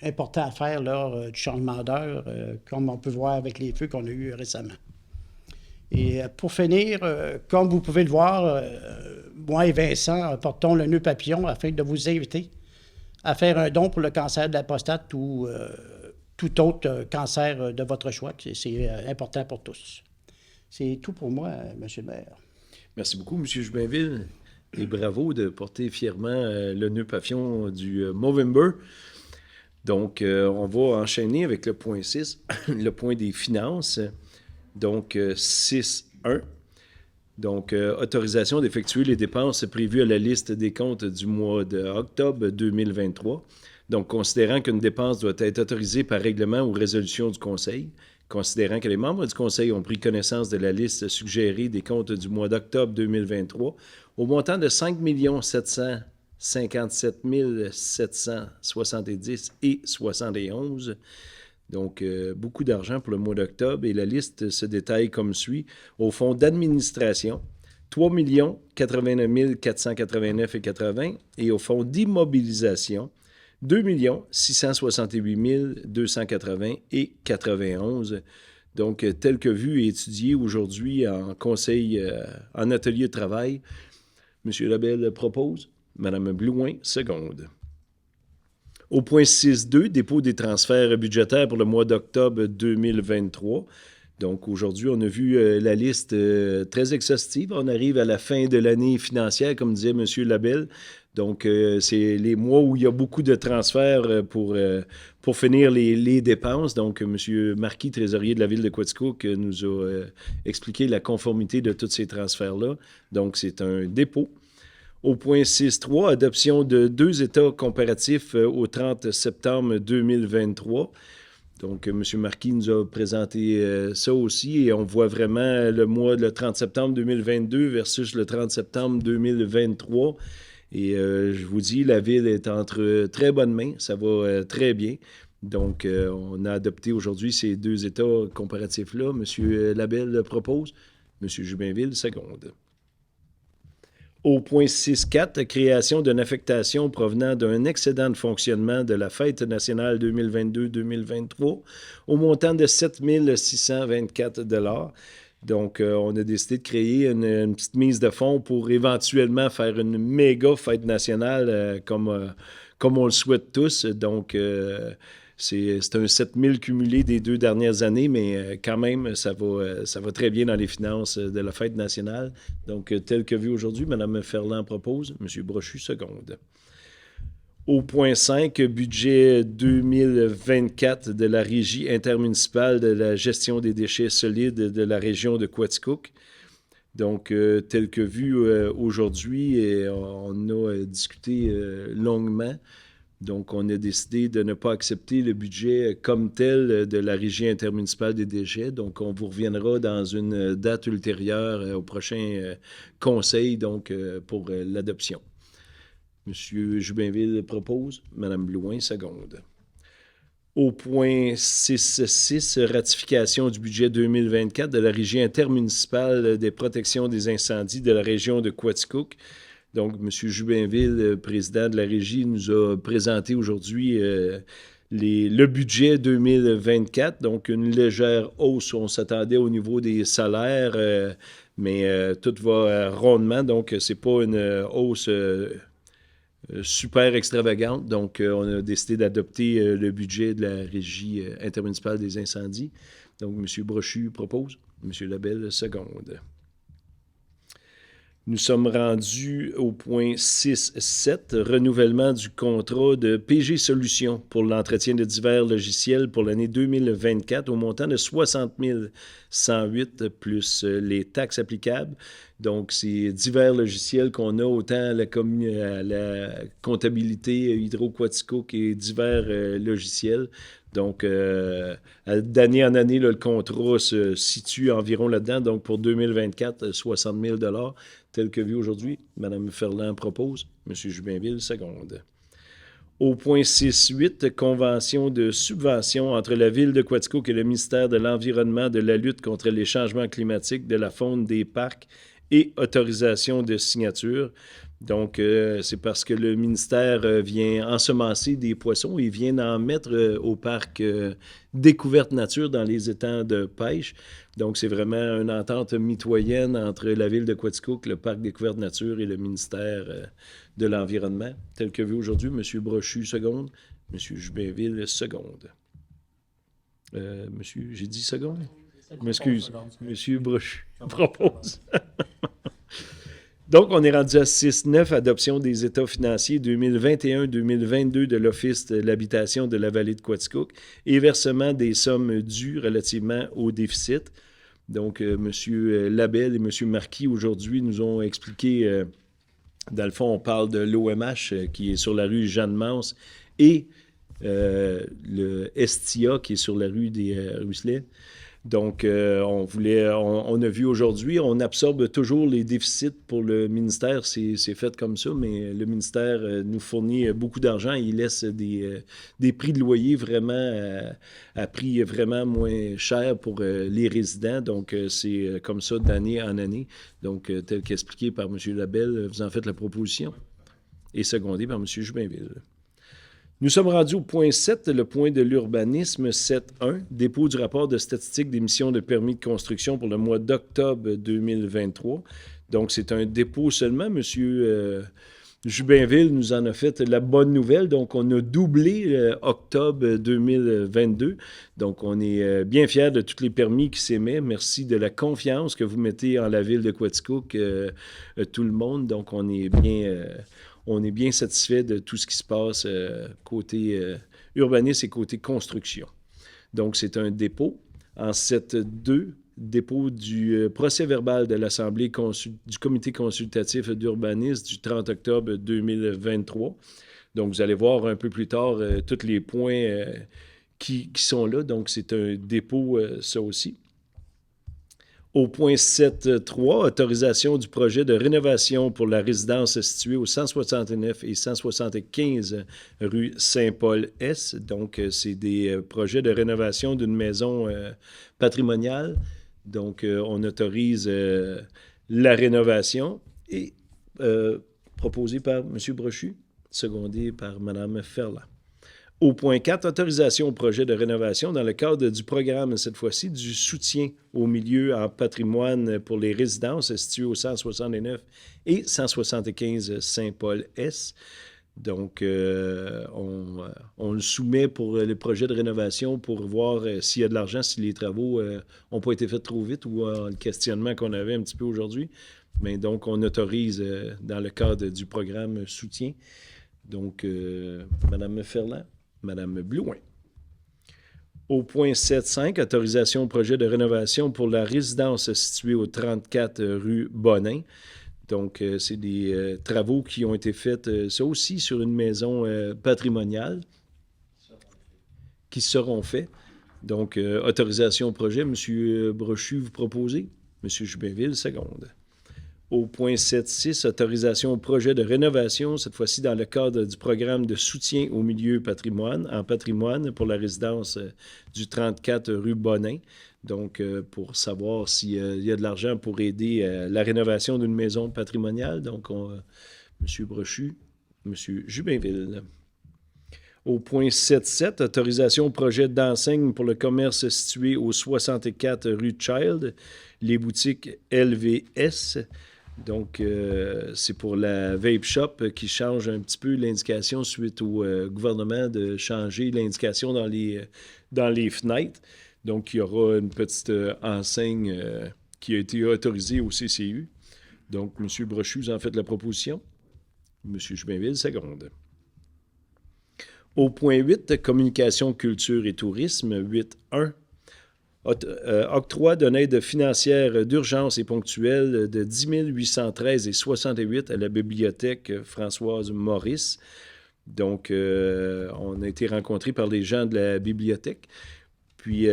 important à faire lors du changement d'heure, comme on peut voir avec les feux qu'on a eus récemment. Et pour finir, comme vous pouvez le voir, moi et Vincent portons le nœud papillon afin de vous inviter à faire un don pour le cancer de la prostate ou tout autre cancer de votre choix. C'est important pour tous. C'est tout pour moi, M. le maire. Merci beaucoup, M. Joubinville. Et bravo de porter fièrement le nœud papillon du Movember. Donc, on va enchaîner avec le point 6, le point des finances. Donc, 6.1. Donc, autorisation d'effectuer les dépenses prévues à la liste des comptes du mois d'octobre 2023. Donc, considérant qu'une dépense doit être autorisée par règlement ou résolution du Conseil, considérant que les membres du Conseil ont pris connaissance de la liste suggérée des comptes du mois d'octobre 2023 au montant de 5 757 770 et 71. Donc, beaucoup d'argent pour le mois d'octobre et la liste se détaille comme suit. Au fonds d'administration, 3 89 489 et 80 et au fonds d'immobilisation, 2 668 280 et 91. Donc, tel que vu et étudié aujourd'hui en conseil, en atelier de travail, M. Labelle propose, Mme Blouin seconde. Au point 6.2, dépôt des transferts budgétaires pour le mois d'octobre 2023. Donc, aujourd'hui, on a vu la liste très exhaustive. On arrive à la fin de l'année financière, comme disait M. Labelle. Donc, c'est les mois où il y a beaucoup de transferts pour finir les dépenses. Donc, M. Marquis, trésorier de la ville de Quaticook, nous a expliqué la conformité de tous ces transferts-là. Donc, c'est un dépôt. Au point 6.3, adoption de 2 états comparatifs au 30 septembre 2023. Donc, M. Marquis nous a présenté ça aussi et on voit vraiment le 30 septembre 2022 versus le 30 septembre 2023. Et je vous dis, la ville est entre très bonnes mains, ça va très bien. Donc, on a adopté aujourd'hui ces 2 états comparatifs-là. M. Labelle le propose, M. Joubinville seconde. Au point 6.4, création d'une affectation provenant d'un excédent de fonctionnement de la Fête nationale 2022-2023 au montant de 7 624 $. Donc, on a décidé de créer une petite mise de fonds pour éventuellement faire une méga fête nationale comme on le souhaite tous. Donc, c'est un 7 000 cumulé des 2 dernières années, mais quand même, ça va très bien dans les finances de la fête nationale. Donc, tel que vu aujourd'hui, Mme Ferland propose, M. Brochu seconde. Au point 5, budget 2024 de la Régie intermunicipale de la gestion des déchets solides de la région de Quaticook. Donc, tel que vu aujourd'hui, on a discuté longuement. Donc, on a décidé de ne pas accepter le budget comme tel de la Régie intermunicipale des déchets. Donc, on vous reviendra dans une date ultérieure au prochain conseil donc, pour l'adoption. M. Jubinville propose, Mme Blouin seconde. Au point 6.6, ratification du budget 2024 de la Régie intermunicipale des protections des incendies de la région de Quaticook. Donc, M. Jubinville, président de la Régie, nous a présenté aujourd'hui le budget 2024. Donc, une légère hausse, on s'attendait au niveau des salaires, mais tout va rondement. Donc, ce n'est pas une hausse super extravagante. Donc, on a décidé d'adopter le budget de la Régie intermunicipale des incendies. Donc, M. Brochu propose, M. Labelle seconde. Nous sommes rendus au point 6.7, renouvellement du contrat de PG Solutions pour l'entretien de divers logiciels pour l'année 2024 au montant de 60 108 plus les taxes applicables. Donc, c'est divers logiciels qu'on a, autant à la comptabilité Hydro-Quaticook et divers logiciels. Donc, d'année en année, là, le contrat se situe environ là-dedans. Donc, pour 2024, 60 000 tel que vu aujourd'hui. Mme Ferland propose. M. Jubinville, seconde. Au point 6.8, convention de subvention entre la Ville de Quaticook et le ministère de l'Environnement, de la lutte contre les changements climatiques, de la faune des parcs et autorisation de signature. Donc, c'est parce que le ministère vient ensemencer des poissons et vient en mettre au parc Découverte Nature dans les étangs de pêche. Donc, c'est vraiment une entente mitoyenne entre la Ville de Quaticook, le parc Découverte Nature et le ministère de l'Environnement. Tel que vu aujourd'hui, M. Brochu, seconde. M. Jubinville, seconde. Monsieur, j'ai dit seconde? Je m'excuse. M. Brochu propose. Donc, on est rendu à 6.9, adoption des états financiers 2021-2022 de l'Office de l'habitation de la vallée de Quaticook et versement des sommes dues relativement au déficit. Donc, M. Labelle et M. Marquis, aujourd'hui, nous ont expliqué, dans le fond, on parle de l'OMH qui est sur la rue Jeanne-Mance et le STIA qui est sur la rue des Ruisselets. Donc, on a vu aujourd'hui, on absorbe toujours les déficits pour le ministère. C'est fait comme ça, mais le ministère nous fournit beaucoup d'argent. Il laisse des prix de loyer vraiment à prix vraiment moins cher pour les résidents. Donc, c'est comme ça d'année en année. Donc, tel qu'expliqué par M. Labelle, vous en faites la proposition et secondé par M. Jubinville. Nous sommes rendus au point 7, le point de l'urbanisme 7.1, dépôt du rapport de statistique d'émission de permis de construction pour le mois d'octobre 2023. Donc, c'est un dépôt seulement. M. Jubinville nous en a fait la bonne nouvelle. Donc, on a doublé octobre 2022. Donc, on est bien fiers de tous les permis qui s'émettent. Merci de la confiance que vous mettez en la ville de Quaticook, tout le monde. Donc, on est bien satisfait de tout ce qui se passe côté urbanisme et côté construction. Donc, c'est un dépôt. En 7.2, dépôt du procès-verbal de l'Assemblée du comité consultatif d'urbanisme du 30 octobre 2023. Donc, vous allez voir un peu plus tard tous les points qui sont là. Donc, c'est un dépôt, ça aussi. Au point 7.3, autorisation du projet de rénovation pour la résidence située au 169 et 175 rue Saint-Paul-Est. Donc, c'est des projets de rénovation d'une maison patrimoniale. Donc, on autorise la rénovation et proposé par M. Brochu, secondé par Mme Ferland. Au point 4, autorisation au projet de rénovation dans le cadre du programme, cette fois-ci, du soutien au milieu en patrimoine pour les résidences situées au 169 et 175 Saint-Paul-Est. Donc, on le soumet pour les projets de rénovation pour voir s'il y a de l'argent, si les travaux n'ont pas été faits trop vite ou le questionnement qu'on avait un petit peu aujourd'hui. Mais donc, on autorise dans le cadre du programme soutien. Donc, Mme Ferland, Mme Blouin. Au point 7.5, autorisation au projet de rénovation pour la résidence située au 34 rue Bonin. Donc, c'est des travaux qui ont été faits, ça aussi, sur une maison patrimoniale qui seront faits. Donc, autorisation au projet. M. Brochu, vous proposez. M. Jubinville, seconde. Au point 7.6, autorisation au projet de rénovation, cette fois-ci dans le cadre du programme de soutien au milieu en patrimoine pour la résidence du 34 rue Bonin. Donc, pour savoir s'il y a de l'argent pour aider la rénovation d'une maison patrimoniale. Donc, M. Brochu, M. Jubinville. Au point 7.7, autorisation au projet d'enseigne pour le commerce situé au 64 rue Child, les boutiques LVS. Donc, c'est pour la Vape Shop qui change un petit peu l'indication suite au gouvernement de changer l'indication dans les fenêtres. Donc, il y aura une petite enseigne qui a été autorisée au CCU. Donc, M. Brochu, vous en faites la proposition. M. Jubinville, seconde. Au point 8, communication, culture et tourisme, 8.1. Octroi d'une aide financière d'urgence et ponctuelle de 10 813,68 à la bibliothèque Françoise Maurice. Donc, on a été rencontrés par les gens de la bibliothèque. Puis,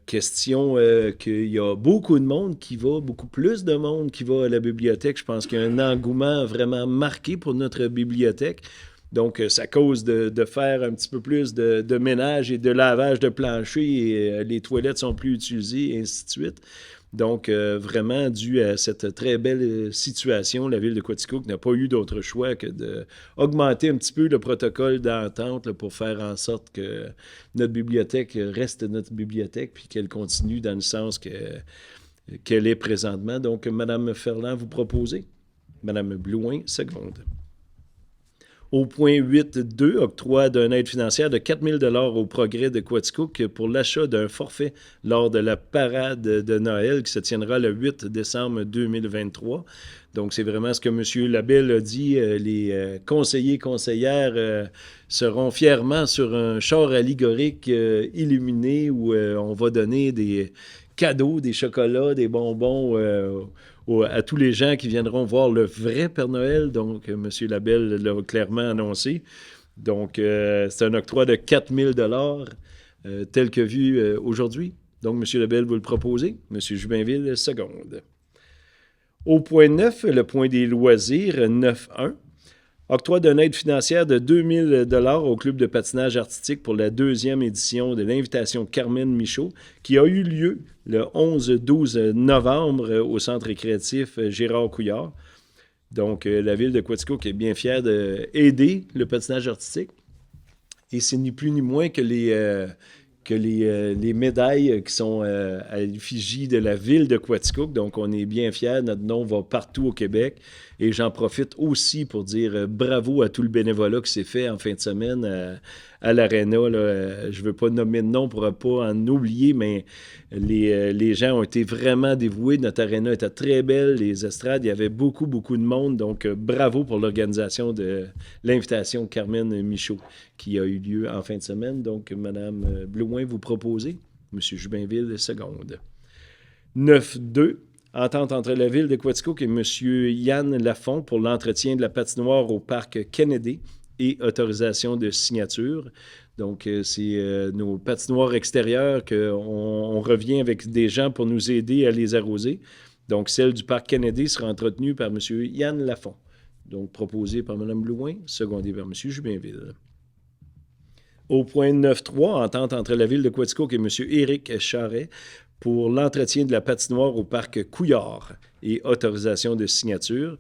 question qu'il y a beaucoup de monde qui va, beaucoup plus de monde qui va à la bibliothèque. Je pense qu'il y a un engouement vraiment marqué pour notre bibliothèque. Donc, ça cause de faire un petit peu plus de ménage et de lavage de plancher et les toilettes sont plus utilisées et ainsi de suite. Donc, vraiment, dû à cette très belle situation, la ville de Quaticook n'a pas eu d'autre choix que d'augmenter un petit peu le protocole d'entente là, pour faire en sorte que notre bibliothèque reste notre bibliothèque puis qu'elle continue dans le sens qu'elle est présentement. Donc, Mme Ferland, vous proposez. Mme Blouin, seconde. Au point 8.2, octroi d'une aide financière de 4 000 $ au progrès de Quaticook pour l'achat d'un forfait lors de la parade de Noël qui se tiendra le 8 décembre 2023. Donc, c'est vraiment ce que M. Labelle a dit. Les conseillers et conseillères seront fièrement sur un char allégorique illuminé où on va donner des cadeaux, des chocolats, des bonbons à tous les gens qui viendront voir le vrai Père Noël. Donc, M. Labelle l'a clairement annoncé. Donc, c'est un octroi de 4 000 $ tel que vu aujourd'hui. Donc, M. Labelle, vous le proposez. M. Jubinville, seconde. Au point 9, le point des loisirs, 9.1. Octroi d'une aide financière de 2 000 $ au club de patinage artistique pour la 2e édition de l'invitation Carmen Michaud, qui a eu lieu le 11-12 novembre au centre récréatif Gérard Couillard. Donc, la ville de Quaticook est bien fière d'aider le patinage artistique. Et c'est ni plus ni moins que les médailles qui sont à l'effigie de la ville de Quaticook. Donc, on est bien fiers. Notre nom va partout au Québec. Et j'en profite aussi pour dire bravo à tout le bénévolat qui s'est fait en fin de semaine à l'Arena. Je ne veux pas nommer de nom pour ne pas en oublier, mais les gens ont été vraiment dévoués. Notre Arena était très belle. Les estrades, il y avait beaucoup, beaucoup de monde. Donc, bravo pour l'organisation de l'invitation Carmen Michaud qui a eu lieu en fin de semaine. Donc, Mme Blouin, vous proposez. M. Jubinville, seconde. 9.2. Entente entre la ville de Quaticook et M. Yann Lafont pour l'entretien de la patinoire au parc Kennedy et autorisation de signature. Donc, c'est nos patinoires extérieures qu'on revient avec des gens pour nous aider à les arroser. Donc, celle du parc Kennedy sera entretenue par M. Yann Lafont. Donc, proposée par Mme Blouin, secondée par M. Jubinville. Au point 9.3, entente entre la ville de Quaticook et M. Éric Charret pour l'entretien de la patinoire au parc Couillard et autorisation de signature.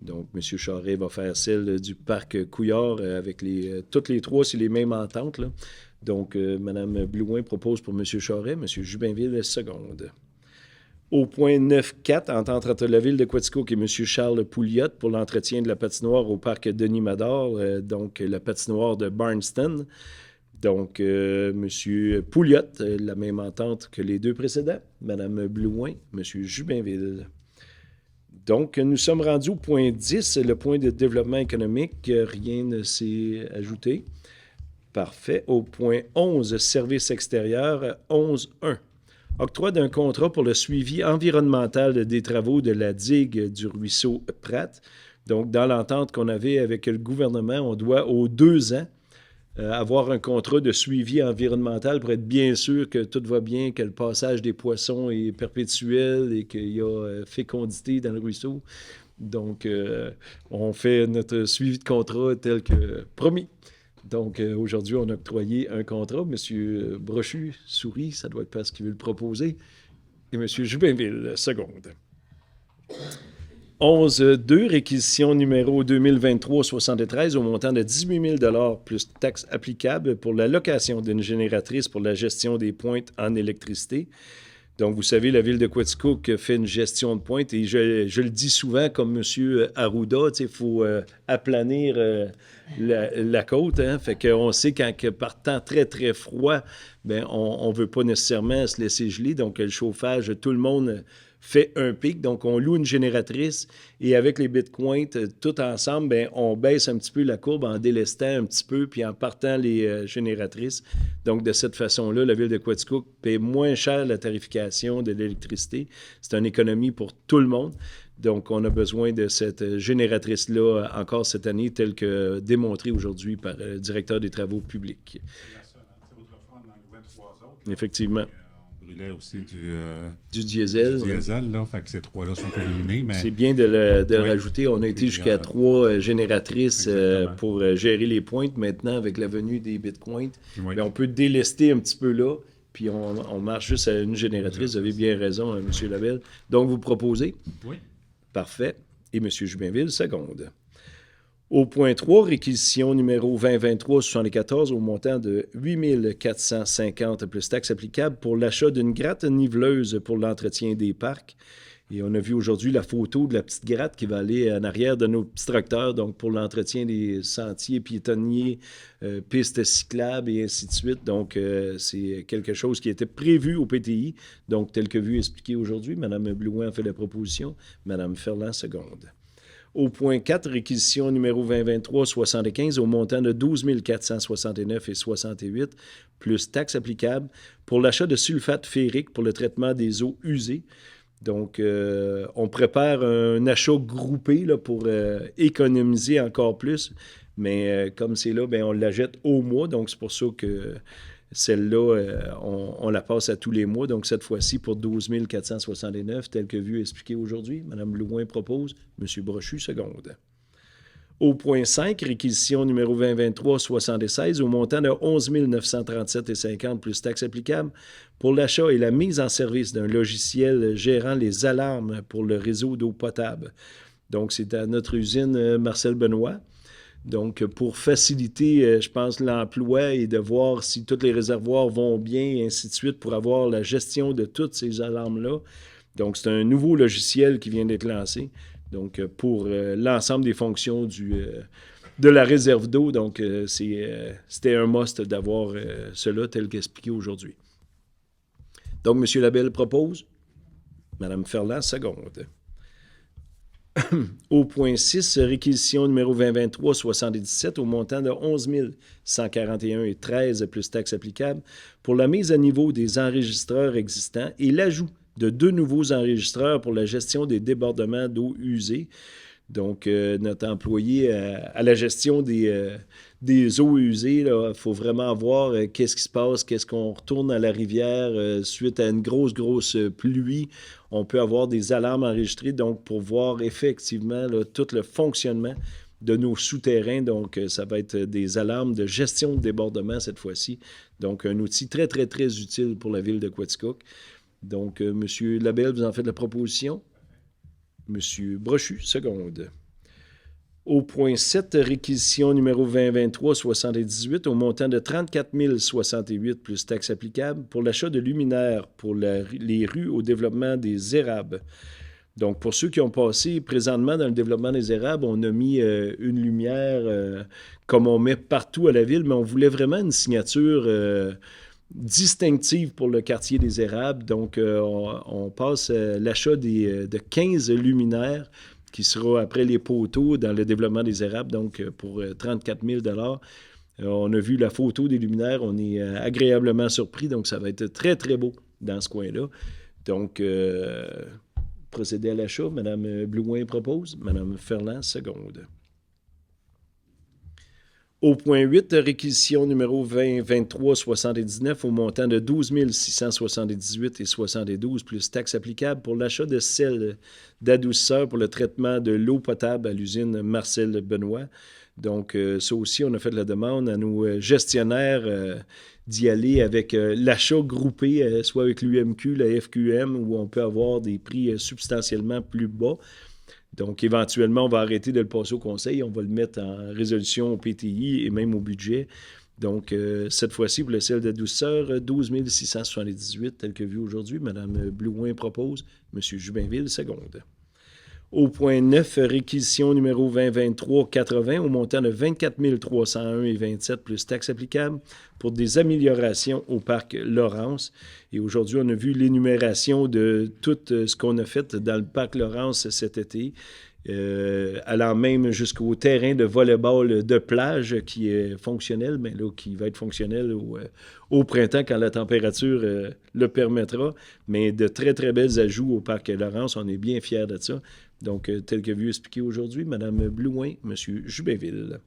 Donc, M. Charret va faire celle du parc Couillard avec toutes les trois, c'est les mêmes ententes, là. Donc, Mme Blouin propose pour M. Charret, M. Jubinville, seconde. Au point 9.4, entente entre la Ville de Quaticook et M. Charles Pouliot pour l'entretien de la patinoire au parc Denis-Mador, donc la patinoire de Barnston. Donc, M. Pouliot, la même entente que les deux précédents. Mme Blouin, M. Jubinville. Donc, nous sommes rendus au point 10, le point de développement économique. Rien ne s'est ajouté. Parfait. Au point 11, services extérieurs, 11.1. Octroi d'un contrat pour le suivi environnemental des travaux de la digue du ruisseau Pratt. Donc, dans l'entente qu'on avait avec le gouvernement, on doit, aux 2 ans, avoir un contrat de suivi environnemental pour être bien sûr que tout va bien, que le passage des poissons est perpétuel et qu'il y a fécondité dans le ruisseau. Donc, on fait notre suivi de contrat tel que promis. Donc, aujourd'hui, on a octroyé un contrat. M. Brochu sourit, ça doit être parce qu'il veut le proposer. Et M. Jubinville, seconde. 11.2, réquisition numéro 2023-73 au montant de 18 000 plus taxes applicables pour la location d'une génératrice pour la gestion des pointes en électricité. Donc, vous savez, la Ville de Quaticook fait une gestion de pointe et je le dis souvent comme M. Arruda, il faut aplanir la côte. Hein? Fait qu'on sait quand par temps très, très froid, ben, on ne veut pas nécessairement se laisser geler. Donc, le chauffage, tout le monde fait un pic. Donc, on loue une génératrice et avec les bitcoins, tout ensemble, bien, on baisse un petit peu la courbe en délestant un petit peu puis en partant les génératrices. Donc, de cette façon-là, la Ville de Quaticook paie moins cher la tarification de l'électricité. C'est une économie pour tout le monde. Donc, on a besoin de cette génératrice-là encore cette année, telle que démontrée aujourd'hui par le directeur des travaux publics. Autrefois, on en louait 3 autres. Effectivement. On brûlait aussi Du diesel. du diesel, là. Fait que ces 3-là sont éliminés. Mais C'est bien de Oui. rajouter. On a été Puis, jusqu'à 3 génératrices exactement. pour gérer les pointes. Maintenant, avec la venue des bitcoins, Oui. bien, on peut délester un petit peu là, puis on marche juste à une génératrice. Vous avez bien raison, M. Labelle. Donc, vous proposez? Oui. Parfait. Et M. Jubinville, seconde. Au point 3, réquisition numéro 2023-74 au montant de 8 450 plus taxes applicables pour l'achat d'une gratte niveleuse pour l'entretien des parcs. Et on a vu aujourd'hui la photo de la petite gratte qui va aller en arrière de nos petits tracteurs, donc pour l'entretien des sentiers piétonniers, pistes cyclables et ainsi de suite. Donc, c'est quelque chose qui était prévu au PTI, donc tel que vu expliqué aujourd'hui. Mme Blouin a fait la proposition, Mme Ferland, seconde. Au point 4, réquisition numéro 2023-75 au montant de 12 469 et 68 plus taxes applicables pour l'achat de sulfate ferrique pour le traitement des eaux usées. Donc, on prépare un achat groupé là, pour économiser encore plus, mais comme c'est là, bien, on la jette au mois, donc c'est pour ça que celle-là, on la passe à tous les mois. Donc, cette fois-ci, pour 12 469, tel que vu et expliqué aujourd'hui, Mme Blouin propose, M. Brochu, seconde. Au point 5, réquisition numéro 2023-76 au montant de 11 937,50 plus taxes applicables pour l'achat et la mise en service d'un logiciel gérant les alarmes pour le réseau d'eau potable. Donc, c'est à notre usine Marcel Benoît. Donc, pour faciliter, je pense, l'emploi et de voir si tous les réservoirs vont bien et ainsi de suite pour avoir la gestion de toutes ces alarmes-là. Donc, c'est un nouveau logiciel qui vient d'être lancé. Donc, pour l'ensemble des fonctions de la réserve d'eau. Donc, c'était un must d'avoir cela tel qu'expliqué aujourd'hui. Donc, M. Labelle propose. Mme Ferland, seconde. Au point 6, réquisition numéro 2023-77 au montant de 11 141,13 plus taxes applicables pour la mise à niveau des enregistreurs existants et l'ajout de 2 nouveaux enregistreurs pour la gestion des débordements d'eau usée. Donc, notre employé à la gestion des eaux usées, il faut vraiment voir qu'est-ce qui se passe, qu'est-ce qu'on retourne à la rivière suite à une grosse pluie. On peut avoir des alarmes enregistrées, donc pour voir effectivement là, tout le fonctionnement de nos souterrains. Donc, ça va être des alarmes de gestion de débordement cette fois-ci. Donc, un outil très, très, très utile pour la ville de Quaticook. Donc, M. Labelle, vous en faites la proposition. M. Brochu, seconde. Au point 7, réquisition numéro 2023-78 au montant de 34 068 plus taxes applicables pour l'achat de luminaires pour les rues au développement des érables. Donc, pour ceux qui ont passé présentement dans le développement des érables, on a mis une lumière comme on met partout à la ville, mais on voulait vraiment une signature distinctive pour le quartier des érables. Donc, on passe l'achat de 15 luminaires qui sera après les poteaux dans le développement des érables, donc pour 34 000 on a vu la photo des luminaires, on est agréablement surpris, donc ça va être très, très beau dans ce coin-là. Donc, procéder à l'achat, Mme Blouin propose, Mme Ferland seconde. Au point 8, réquisition numéro 2023-79 au montant de 12 678 et 72 plus taxes applicables pour l'achat de sel d'adoucisseur pour le traitement de l'eau potable à l'usine Marcel Benoît. Donc, ça aussi, on a fait la demande à nos gestionnaires d'y aller avec l'achat groupé, soit avec l'UMQ, la FQM, où on peut avoir des prix substantiellement plus bas. Donc, éventuellement, on va arrêter de le passer au conseil. On va le mettre en résolution au PTI et même au budget. Donc, cette fois-ci, pour le sel d'adoucisseur, 12 678, tel que vu aujourd'hui. Mme Blouin propose. M. Jubinville, seconde. Au point 9, réquisition numéro 2023-80 au montant de 24 301 et 27 plus taxes applicables pour des améliorations au parc Laurence. Et aujourd'hui, on a vu l'énumération de tout ce qu'on a fait dans le parc Laurence cet été, allant même jusqu'au terrain de volleyball de plage qui est fonctionnel, mais là, qui va être fonctionnel au printemps quand la température le permettra. Mais de très, très belles ajouts au parc Laurence. On est bien fiers de ça. Donc, tel que vu expliqué aujourd'hui, Mme Blouin, M. Jubinville.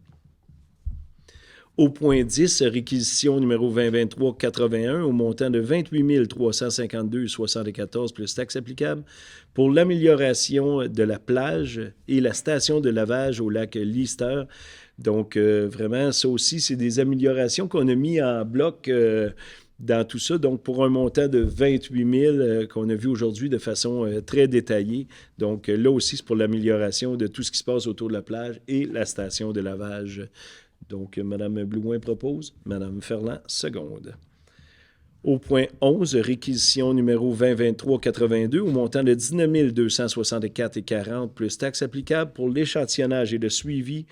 Au point 10, réquisition numéro 2023-81 au montant de 28 352,74 plus taxes applicables pour l'amélioration de la plage et la station de lavage au lac Lister. Donc, vraiment, ça aussi, c'est des améliorations qu'on a mis en bloc dans tout ça, donc pour un montant de 28 000 qu'on a vu aujourd'hui de façon très détaillée. Donc là aussi, c'est pour l'amélioration de tout ce qui se passe autour de la plage et la station de lavage. Donc, Mme Blouin propose, Mme Ferland seconde. Au point 11, réquisition numéro 2023-82 au montant de 19 264,40 plus taxes applicables pour l'échantillonnage et le suivi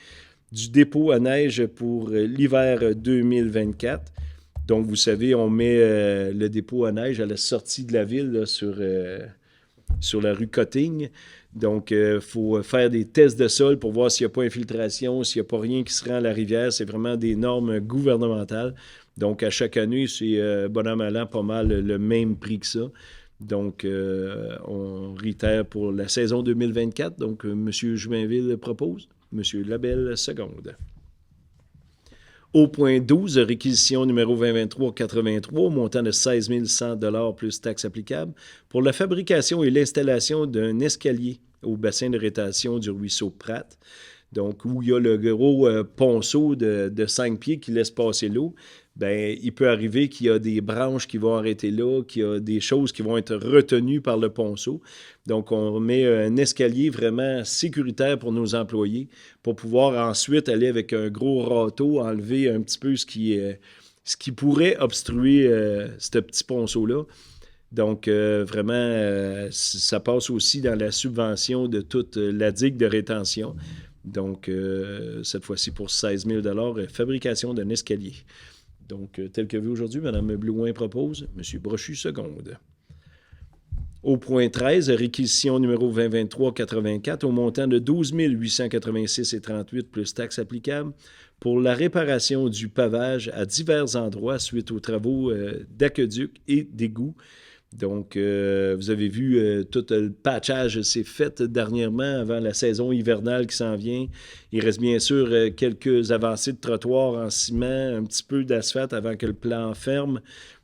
du dépôt à neige pour l'hiver 2024. Donc, vous savez, on met le dépôt à neige à la sortie de la ville là, sur la rue Cotting. Donc, il faut faire des tests de sol pour voir s'il n'y a pas infiltration, s'il n'y a pas rien qui se rend à la rivière. C'est vraiment des normes gouvernementales. Donc, à chaque année, c'est bon an, mal an, pas mal le même prix que ça. Donc, on réitère pour la saison 2024. Donc, M. Jubinville propose, M. Labelle seconde. Au point 12, réquisition numéro 2023-83, montant de 16 100 $ plus taxes applicables pour la fabrication et l'installation d'un escalier au bassin de rétention du ruisseau Pratt. Donc, où il y a le gros ponceau de 5 pieds qui laisse passer l'eau. Bien, il peut arriver qu'il y a des branches qui vont arrêter là, qu'il y a des choses qui vont être retenues par le ponceau. Donc, on met un escalier vraiment sécuritaire pour nos employés pour pouvoir ensuite aller avec un gros râteau, enlever un petit peu ce qui pourrait obstruer ce petit ponceau-là. Donc, vraiment, ça passe aussi dans la subvention de toute la digue de rétention. Donc, cette fois-ci pour 16 000 $, fabrication d'un escalier. Donc, tel que vu aujourd'hui, Mme Blouin propose, M. Brochu seconde. Au point 13, réquisition numéro 2023-84 au montant de 12 886,38 plus taxes applicables pour la réparation du pavage à divers endroits suite aux travaux d'aqueduc et d'égouts. Donc, vous avez vu, tout le patchage s'est fait dernièrement avant la saison hivernale qui s'en vient. Il reste bien sûr quelques avancées de trottoirs en ciment, un petit peu d'asphalte avant que le plan ferme.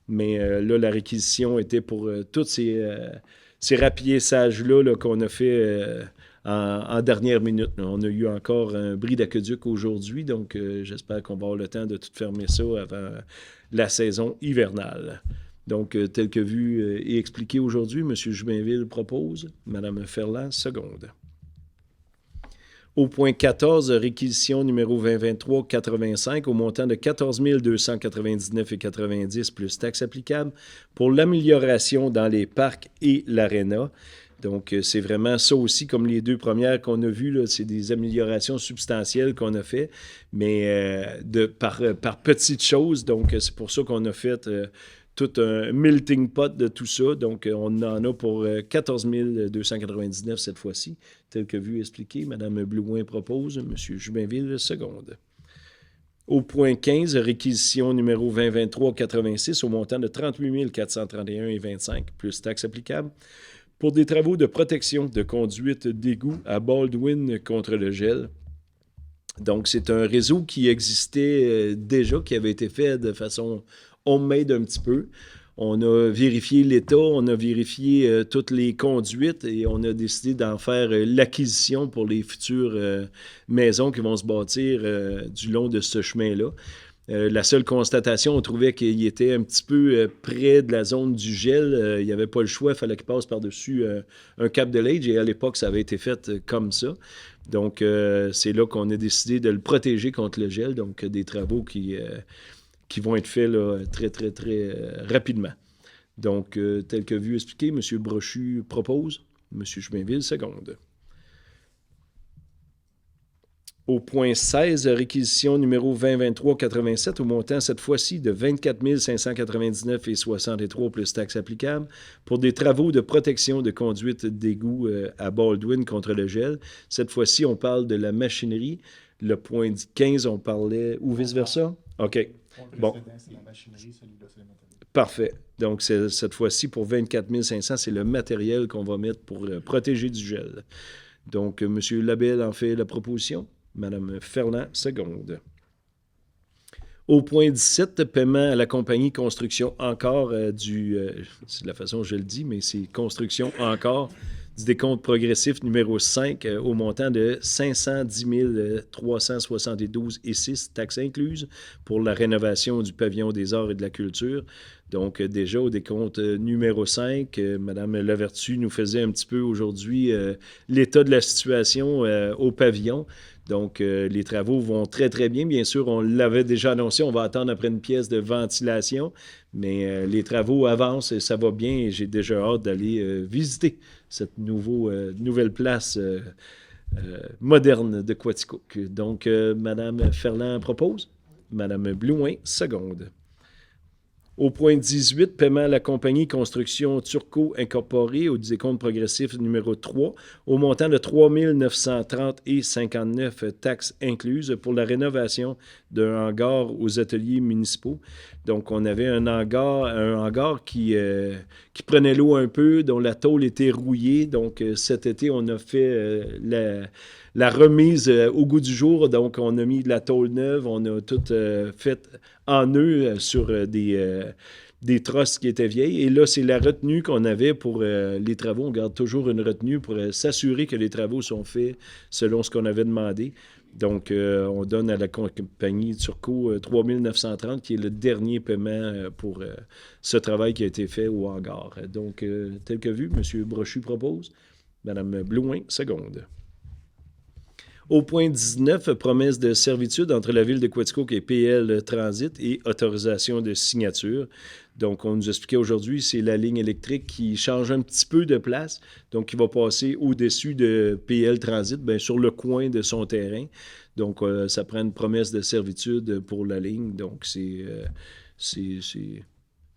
Mais là, la réquisition était pour tous ces rapiessages-là là, qu'on a fait en dernière minute. Là. On a eu encore un bris d'aqueduc aujourd'hui, donc j'espère qu'on va avoir le temps de tout fermer ça avant la saison hivernale. Donc, tel que vu et expliqué aujourd'hui, M. Jubinville propose, Mme Ferland seconde. Au point 14, réquisition numéro 2023-85 au montant de 14 299,90 plus taxes applicables pour l'amélioration dans les parcs et l'aréna. Donc, c'est vraiment ça aussi, comme les deux premières qu'on a vues, là, c'est des améliorations substantielles qu'on a fait, mais par petites choses. Donc, c'est pour ça qu'on a fait tout un melting pot de tout ça. Donc, on en a pour 14 299 cette fois-ci, tel que vu expliqué. Mme Blouin propose, M. Jubainville seconde. Au point 15, réquisition numéro 2023-86 au montant de 38 431,25 plus taxes applicables pour des travaux de protection de conduite d'égout à Baldwin contre le gel. Donc, c'est un réseau qui existait déjà, qui avait été fait de façon homemade un petit peu. On a vérifié l'état, on a vérifié toutes les conduites et on a décidé d'en faire l'acquisition pour les futures maisons qui vont se bâtir du long de ce chemin-là. La seule constatation, on trouvait qu'il était un petit peu près de la zone du gel. Il n'y avait pas le choix, il fallait qu'il passe par-dessus un cap de l'Age et à l'époque, ça avait été fait comme ça. Donc, c'est là qu'on a décidé de le protéger contre le gel. Donc, des travaux qui vont être faits là, très, très, très rapidement. Donc, tel que vu expliqué, M. Brochu propose, M. Jubainville seconde. Au point 16, réquisition numéro 2023-87 au montant cette fois-ci de 24 599,63 plus taxes applicables pour des travaux de protection de conduite d'égout à Baldwin contre le gel. Cette fois-ci, on parle de la machinerie. Le point 15, on parlait ou vice-versa? OK. Bon. Parfait. Donc, cette fois-ci, pour 24 500, c'est le matériel qu'on va mettre pour protéger du gel. Donc, M. Labelle en fait la proposition. Mme Ferland, seconde. Au point 17, paiement à la compagnie Construction Encore c'est de la façon dont je le dis, mais c'est Construction Encore du décompte progressif numéro 5 au montant de 510 372,6 taxes incluses pour la rénovation du pavillon des arts et de la culture. Donc, déjà, au décompte numéro 5, Mme Lavertu nous faisait un petit peu aujourd'hui l'état de la situation au pavillon. Donc, les travaux vont très, très bien. Bien sûr, on l'avait déjà annoncé, on va attendre après une pièce de ventilation, mais les travaux avancent et ça va bien et j'ai déjà hâte d'aller visiter cette nouvelle place moderne de Quaticook. Donc, Mme Ferland propose, Mme Blouin seconde. Au point 18, paiement à la compagnie Construction Turco Incorporée au décompte progressif numéro 3 au montant de 3 930,59 taxes incluses pour la rénovation d'un hangar aux ateliers municipaux. Donc, on avait un hangar qui prenait l'eau un peu, dont la tôle était rouillée. Donc, cet été, on a fait la remise au goût du jour. Donc, on a mis de la tôle neuve, on a tout fait en nœud sur des trosses qui étaient vieilles. Et là, c'est la retenue qu'on avait pour les travaux. On garde toujours une retenue pour s'assurer que les travaux sont faits selon ce qu'on avait demandé. Donc, on donne à la compagnie Turco 3 930, qui est le dernier paiement pour ce travail qui a été fait au hangar. Donc, tel que vu, M. Brochu propose. Mme Blouin, seconde. Au point 19, promesse de servitude entre la Ville de Quaticook et PL Transit et autorisation de signature. Donc, on nous expliquait aujourd'hui, c'est la ligne électrique qui change un petit peu de place, donc qui va passer au-dessus de PL Transit, bien, sur le coin de son terrain. Donc, ça prend une promesse de servitude pour la ligne. Donc, c'est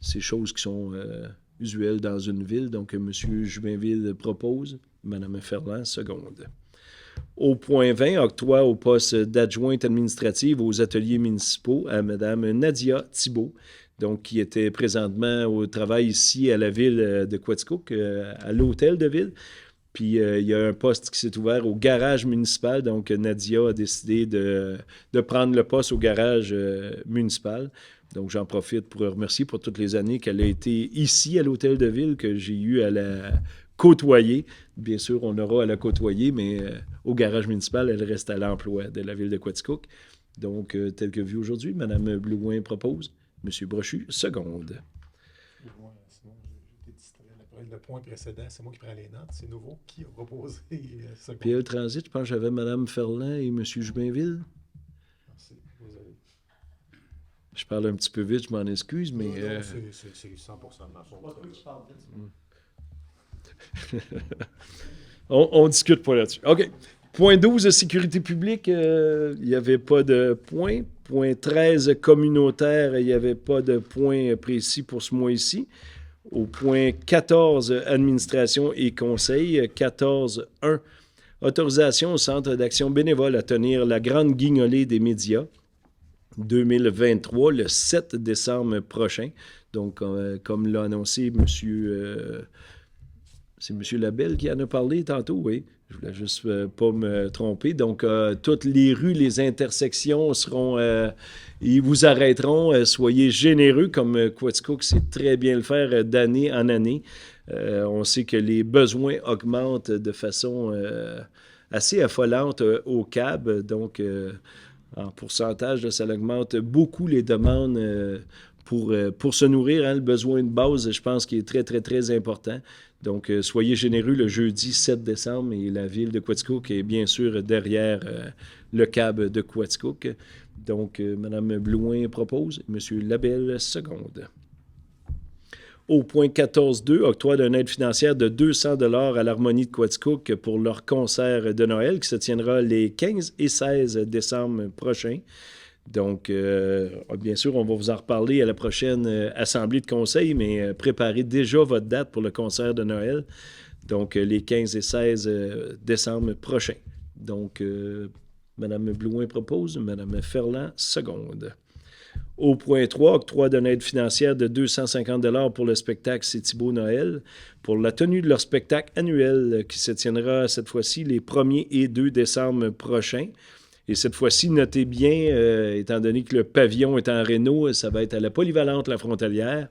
choses qui sont usuelles dans une ville. Donc, M. Jubainville propose, Mme Ferland seconde. Au point 20, octroi au poste d'adjointe administrative aux ateliers municipaux à Mme Nadia Thibault, donc qui était présentement au travail ici à la ville de Quaticook, à l'hôtel de ville. Puis il y a un poste qui s'est ouvert au garage municipal, donc Nadia a décidé de prendre le poste au garage municipal. Donc j'en profite pour remercier pour toutes les années qu'elle a été ici à l'hôtel de ville, que j'ai eu à la côtoyer. Bien sûr, on aura à la côtoyer, mais au garage municipal, elle reste à l'emploi de la ville de Quaticook. Donc, tel que vu aujourd'hui, Mme Blouin propose, M. Brochu, seconde. le point précédent, c'est moi qui prends les notes. C'est nouveau. Qui a proposé ce Puis le transit, je pense que j'avais Mme Ferland et M. Jubainville. Merci. Désolé. Je parle un petit peu vite, je m'en excuse, mais... Non, c'est 100% de ma faute. On discute pas là-dessus. OK. Point 12, sécurité publique, il n'y avait pas de point. Point 13, communautaire, il n'y avait pas de point précis pour ce mois-ci. Au point 14, administration et conseil, 14.1, autorisation au Centre d'action bénévole à tenir la grande guignolée des médias 2023, le 7 décembre prochain. Donc, comme l'a annoncé c'est M. Labelle qui en a parlé tantôt, oui. Je voulais juste pas me tromper. Donc, toutes les rues, les intersections seront... ils vous arrêteront. Soyez généreux, comme Quaticook sait très bien le faire d'année en année. On sait que les besoins augmentent de façon assez affolante au CAB. Donc, en pourcentage, ça augmente beaucoup les demandes pour se nourrir. Hein, le besoin de base, je pense qu'il est très, très, très important. Donc, soyez généreux le jeudi 7 décembre et la ville de Quaticook est bien sûr derrière le CAB de Quaticook. Donc, Mme Blouin propose, M. Labelle seconde. Au point 14.2, octroi d'une aide financière de 200 $ à l'Harmonie de Quaticook pour leur concert de Noël qui se tiendra les 15 et 16 décembre prochains. Donc, bien sûr, on va vous en reparler à la prochaine assemblée de conseil, mais préparez déjà votre date pour le concert de Noël. Donc, les 15 et 16 décembre prochains. Donc, Mme Blouin propose, Mme Ferland seconde. Au point 3, octroi d'une aide financière de 250 $ pour le spectacle C'est Thibaut Noël, pour la tenue de leur spectacle annuel qui se tiendra cette fois-ci les 1er et 2 décembre prochains. Et cette fois-ci, notez bien, étant donné que le pavillon est en réno, ça va être à la Polyvalente La Frontalière.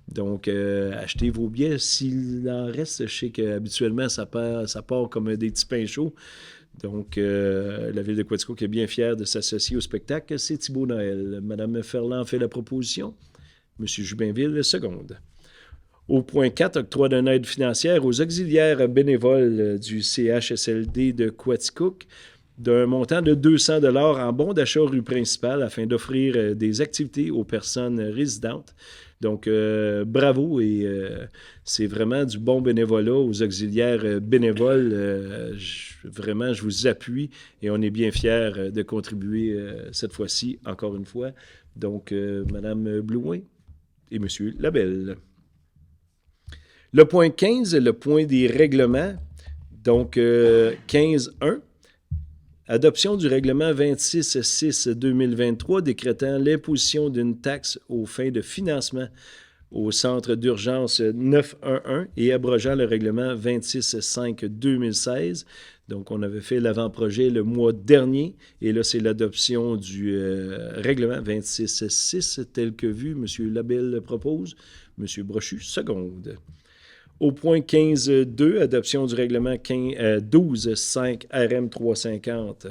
Donc, achetez vos billets. S'il en reste, je sais qu'habituellement, ça part comme des petits pains chauds. Donc, la ville de Quaticook est bien fière de s'associer au spectacle. C'est Thibaut Noël. Mme Ferland fait la proposition. M. Jubainville, seconde. Au point 4, octroi d'une aide financière aux auxiliaires bénévoles du CHSLD de Quaticook d'un montant de 200 $ en bon d'achat rue principale afin d'offrir des activités aux personnes résidentes. Donc, bravo et c'est vraiment du bon bénévolat aux auxiliaires bénévoles. Vraiment, je vous appuie et on est bien fiers de contribuer cette fois-ci, encore une fois. Donc, Mme Blouin et M. Labelle. Le point 15, le point des règlements. Donc, 15.1. Adoption du règlement 26.6/2023 décrétant l'imposition d'une taxe aux fins de financement au centre d'urgence 911 et abrogeant le règlement 26.5/2016. Donc, on avait fait l'avant-projet le mois dernier et là, c'est l'adoption du règlement 26.6 tel que vu. M. Labelle le propose. M. Brochu, seconde. Au point 15.2, adoption du règlement 12.5 RM 350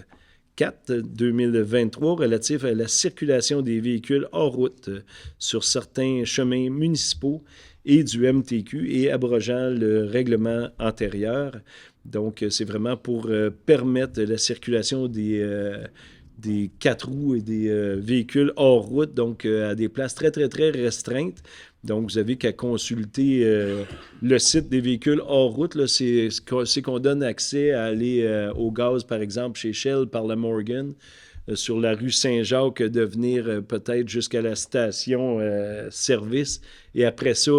4/2023 relatif à la circulation des véhicules hors route sur certains chemins municipaux et du MTQ et abrogeant le règlement antérieur. Donc, c'est vraiment pour permettre la circulation des 4 roues et des véhicules hors route, donc à des places très, très, très restreintes. Donc, vous avez qu'à consulter le site des véhicules hors route. Là, c'est qu'on donne accès à aller au gaz, par exemple, chez Shell par la Morgan, sur la rue Saint-Jacques, de venir peut-être jusqu'à la station service. Et après ça,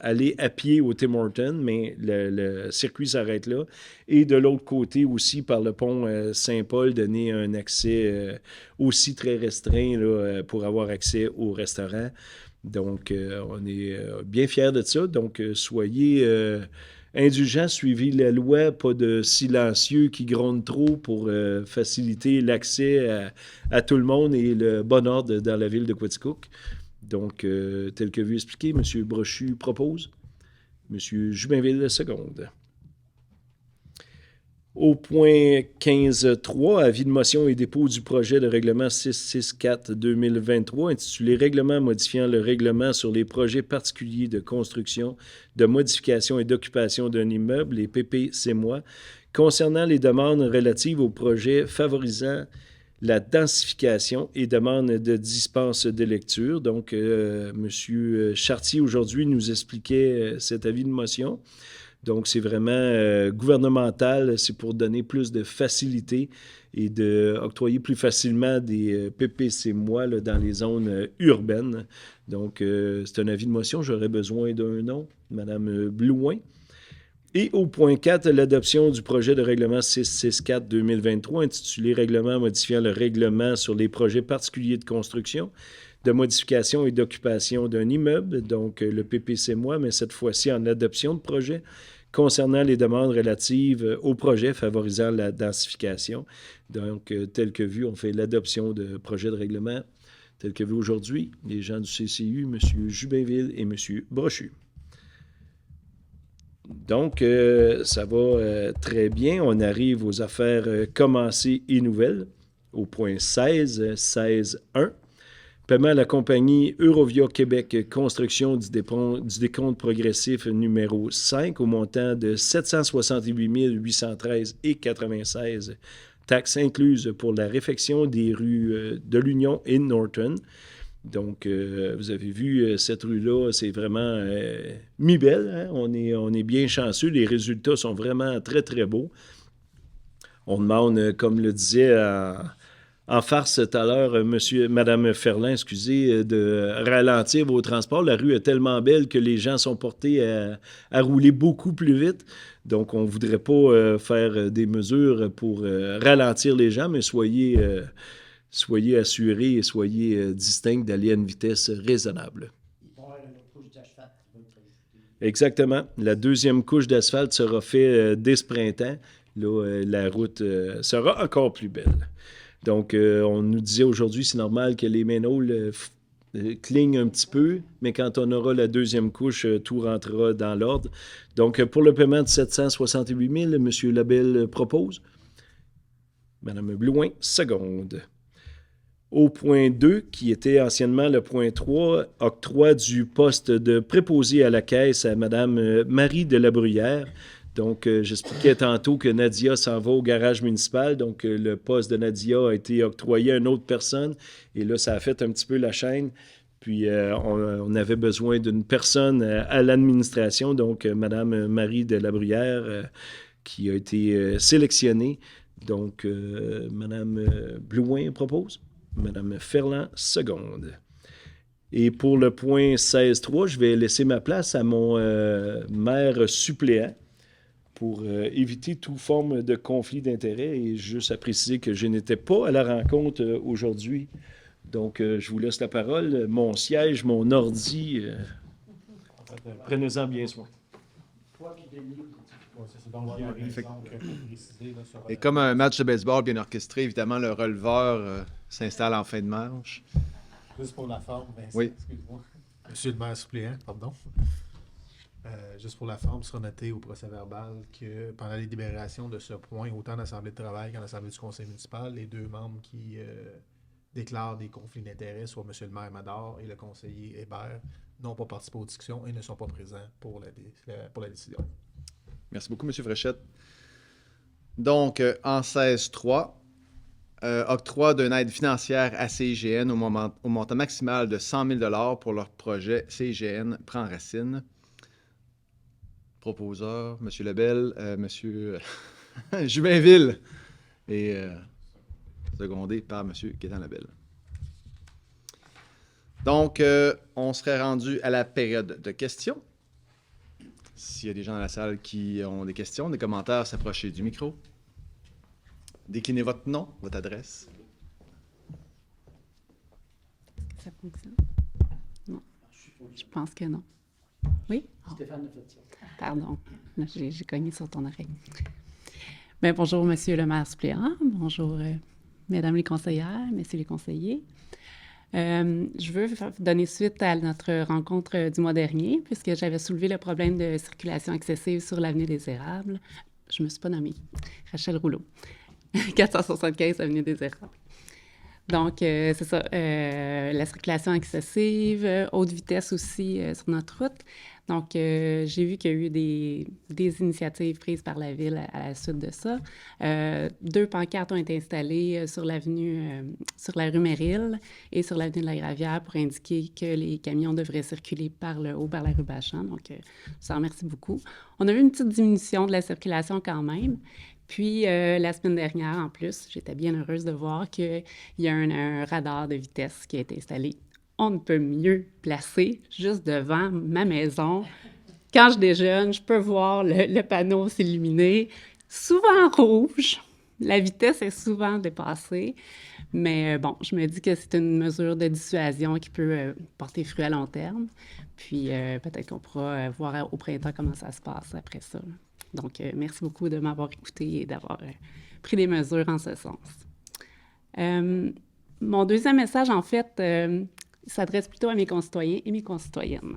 aller à pied au Tim Hortons, mais le circuit s'arrête là. Et de l'autre côté aussi, par le pont Saint-Paul, donner un accès aussi très restreint là, pour avoir accès au restaurant. Donc, on est bien fiers de ça. Donc, soyez indulgents, suivez la loi, pas de silencieux qui grondent trop pour faciliter l'accès à tout le monde et le bon ordre dans la ville de Quaticook. Donc, tel que vu expliqué, M. Brochu propose. M. Jubainville, seconde. Au point 15.3, avis de motion et dépôt du projet de règlement 664-2023 intitulé « Règlement modifiant le règlement sur les projets particuliers de construction, de modification et d'occupation d'un immeuble, les PP-CMOI, concernant les demandes relatives aux projets favorisant la densification et demande de dispense de lecture. » Donc, M. Chartier, aujourd'hui, nous expliquait cet avis de motion. Donc, c'est vraiment gouvernemental, c'est pour donner plus de facilité et d'octroyer plus facilement des PPC-MOI là, dans les zones urbaines. Donc, c'est un avis de motion. J'aurais besoin d'un nom, Mme Blouin. Et au point 4, l'adoption du projet de règlement 664-2023 intitulé « Règlement modifiant le règlement sur les projets particuliers de construction, de modification et d'occupation d'un immeuble », donc le PPC-MOI, mais cette fois-ci en adoption de projet, concernant les demandes relatives au projet favorisant la densification. Donc, tel que vu, on fait l'adoption de projet de règlement tel que vu aujourd'hui. Les gens du CCU, M. Jubinville et M. Brochu. Donc, ça va très bien. On arrive aux affaires commencées et nouvelles. Au point 16.1. Paiement à la compagnie Eurovia Québec Construction du décompte progressif numéro 5 au montant de 768 813,96 $, taxes incluses pour la réfection des rues de l'Union et Norton. Donc, vous avez vu, cette rue-là, c'est vraiment mi-belle. Hein? On est bien chanceux. Les résultats sont vraiment très, très beaux. On demande, comme le disait en farce tout à l'heure, Mme Ferland, de ralentir vos transports. La rue est tellement belle que les gens sont portés à rouler beaucoup plus vite. Donc, on ne voudrait pas faire des mesures pour ralentir les gens, mais soyez assurés et soyez distincts d'aller à une vitesse raisonnable. Exactement. La deuxième couche d'asphalte sera faite dès ce printemps. Là, la route sera encore plus belle. Donc, on nous disait aujourd'hui, c'est normal que les manholes clignent un petit peu, mais quand on aura la deuxième couche, tout rentrera dans l'ordre. Donc, pour le paiement de 768 000, M. Labelle propose. Mme Blouin, seconde. Au point 2, qui était anciennement le point 3, octroi du poste de préposé à la caisse à Mme Marie de la Bruyère. Donc, j'expliquais tantôt que Nadia s'en va au garage municipal. Donc, le poste de Nadia a été octroyé à une autre personne. Et là, ça a fait un petit peu la chaîne. Puis, on avait besoin d'une personne à l'administration. Donc, Mme Marie de la Bruyère, qui a été sélectionnée. Donc, Mme Blouin propose. Mme Ferland, seconde. Et pour le point 16.3, je vais laisser ma place à mon maire suppléant pour éviter toute forme de conflit d'intérêts et juste à préciser que je n'étais pas à la rencontre aujourd'hui. Donc, je vous laisse la parole. Mon siège, mon ordi, prenez-en bien soin. Et comme un match de baseball bien orchestré, évidemment, le releveur s'installe en fin de manche. Juste pour la forme, Vincent, oui. Excuse-moi. Monsieur le maire suppléant, pardon. Juste pour la forme, il sera noté au procès-verbal que pendant les délibérations de ce point, autant en Assemblée de travail qu'en Assemblée du Conseil municipal, les deux membres qui déclarent des conflits d'intérêts, soit M. le maire Mador et le conseiller Hébert, n'ont pas participé aux discussions et ne sont pas présents pour la décision. Merci beaucoup, M. Fréchette. Donc, en 16.3, octroi d'une aide financière à CIGN au montant maximal de 100 000 pour leur projet CIGN Prend Racine. Proposeur, M. Lebel, M. Jubinville et secondé par M. Gaétan Lebel. Donc, on serait rendu à la période de questions. S'il y a des gens dans la salle qui ont des questions, des commentaires, s'approchez du micro. Déclinez votre nom, votre adresse. Ça fonctionne? Non. Je pense que non. Oui? Oh. Stéphane Lefebvre. Pardon, j'ai cogné sur ton oreille. Bien, bonjour, Monsieur le maire suppléant. Bonjour, Mesdames les conseillères, Messieurs les conseillers. Je veux donner suite à notre rencontre du mois dernier, puisque j'avais soulevé le problème de circulation excessive sur l'avenue des Érables. Je ne me suis pas nommée. Rachel Rouleau, 475 Avenue des Érables. Donc, c'est ça, la circulation excessive, haute vitesse aussi sur notre route. Donc, j'ai vu qu'il y a eu des initiatives prises par la Ville à la suite de ça. 2 pancartes ont été installées sur l'avenue, sur la rue Méril et sur l'avenue de la Gravière pour indiquer que les camions devraient circuler par le haut, par la rue Bachand. Donc, je vous remercie beaucoup. On a eu une petite diminution de la circulation quand même. Puis, la semaine dernière, en plus, j'étais bien heureuse de voir qu'il y a un radar de vitesse qui a été installé. On ne peut mieux placé juste devant ma maison. Quand je déjeune, je peux voir le panneau s'illuminer, souvent rouge. La vitesse est souvent dépassée. Mais bon, je me dis que c'est une mesure de dissuasion qui peut porter fruit à long terme. Puis, peut-être qu'on pourra voir au printemps comment ça se passe après ça. Donc, merci beaucoup de m'avoir écouté et d'avoir pris des mesures en ce sens. Mon deuxième message, en fait, s'adresse plutôt à mes concitoyens et mes concitoyennes.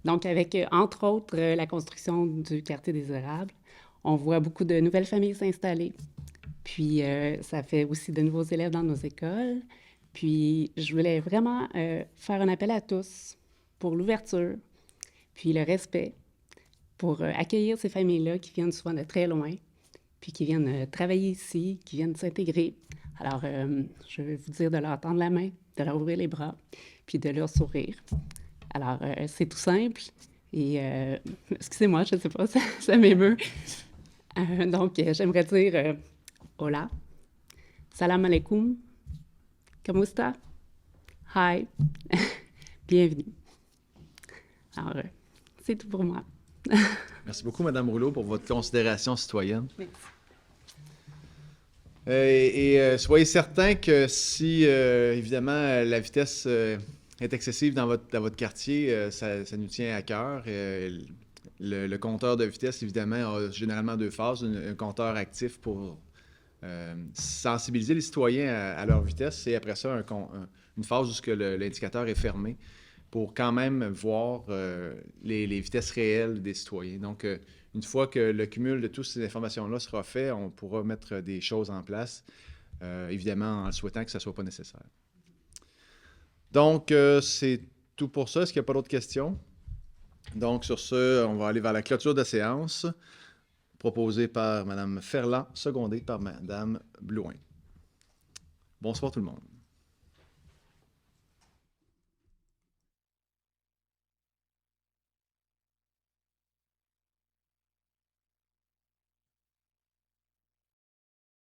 Donc, avec, entre autres, la construction du quartier des Érables, on voit beaucoup de nouvelles familles s'installer. Puis, ça fait aussi de nouveaux élèves dans nos écoles. Puis, je voulais vraiment faire un appel à tous pour l'ouverture, puis le respect, pour accueillir ces familles-là qui viennent souvent de très loin, puis qui viennent travailler ici, qui viennent s'intégrer. Alors, je vais vous dire de leur tendre la main, de leur ouvrir les bras, puis de leur sourire. Alors, c'est tout simple. Et, excusez-moi, je ne sais pas, ça m'émeut. Donc, j'aimerais dire hola, salam alaikum, comment está? Hi, bienvenue. Alors, c'est tout pour moi. Merci beaucoup, Mme Rouleau, pour votre considération citoyenne. Merci. Soyez certain que si, évidemment, la vitesse est excessive dans votre quartier, ça nous tient à cœur. Le compteur de vitesse, évidemment, a généralement 2 phases. Un compteur actif pour sensibiliser les citoyens à leur vitesse et après ça, une phase où l'indicateur est fermé pour quand même voir les vitesses réelles des citoyens. Donc, une fois que le cumul de toutes ces informations-là sera fait, on pourra mettre des choses en place, évidemment en souhaitant que ça ne soit pas nécessaire. Donc, c'est tout pour ça. Est-ce qu'il n'y a pas d'autres questions? Donc, sur ce, on va aller vers la clôture de séance, proposée par Mme Ferland, secondée par Mme Blouin. Bonsoir tout le monde.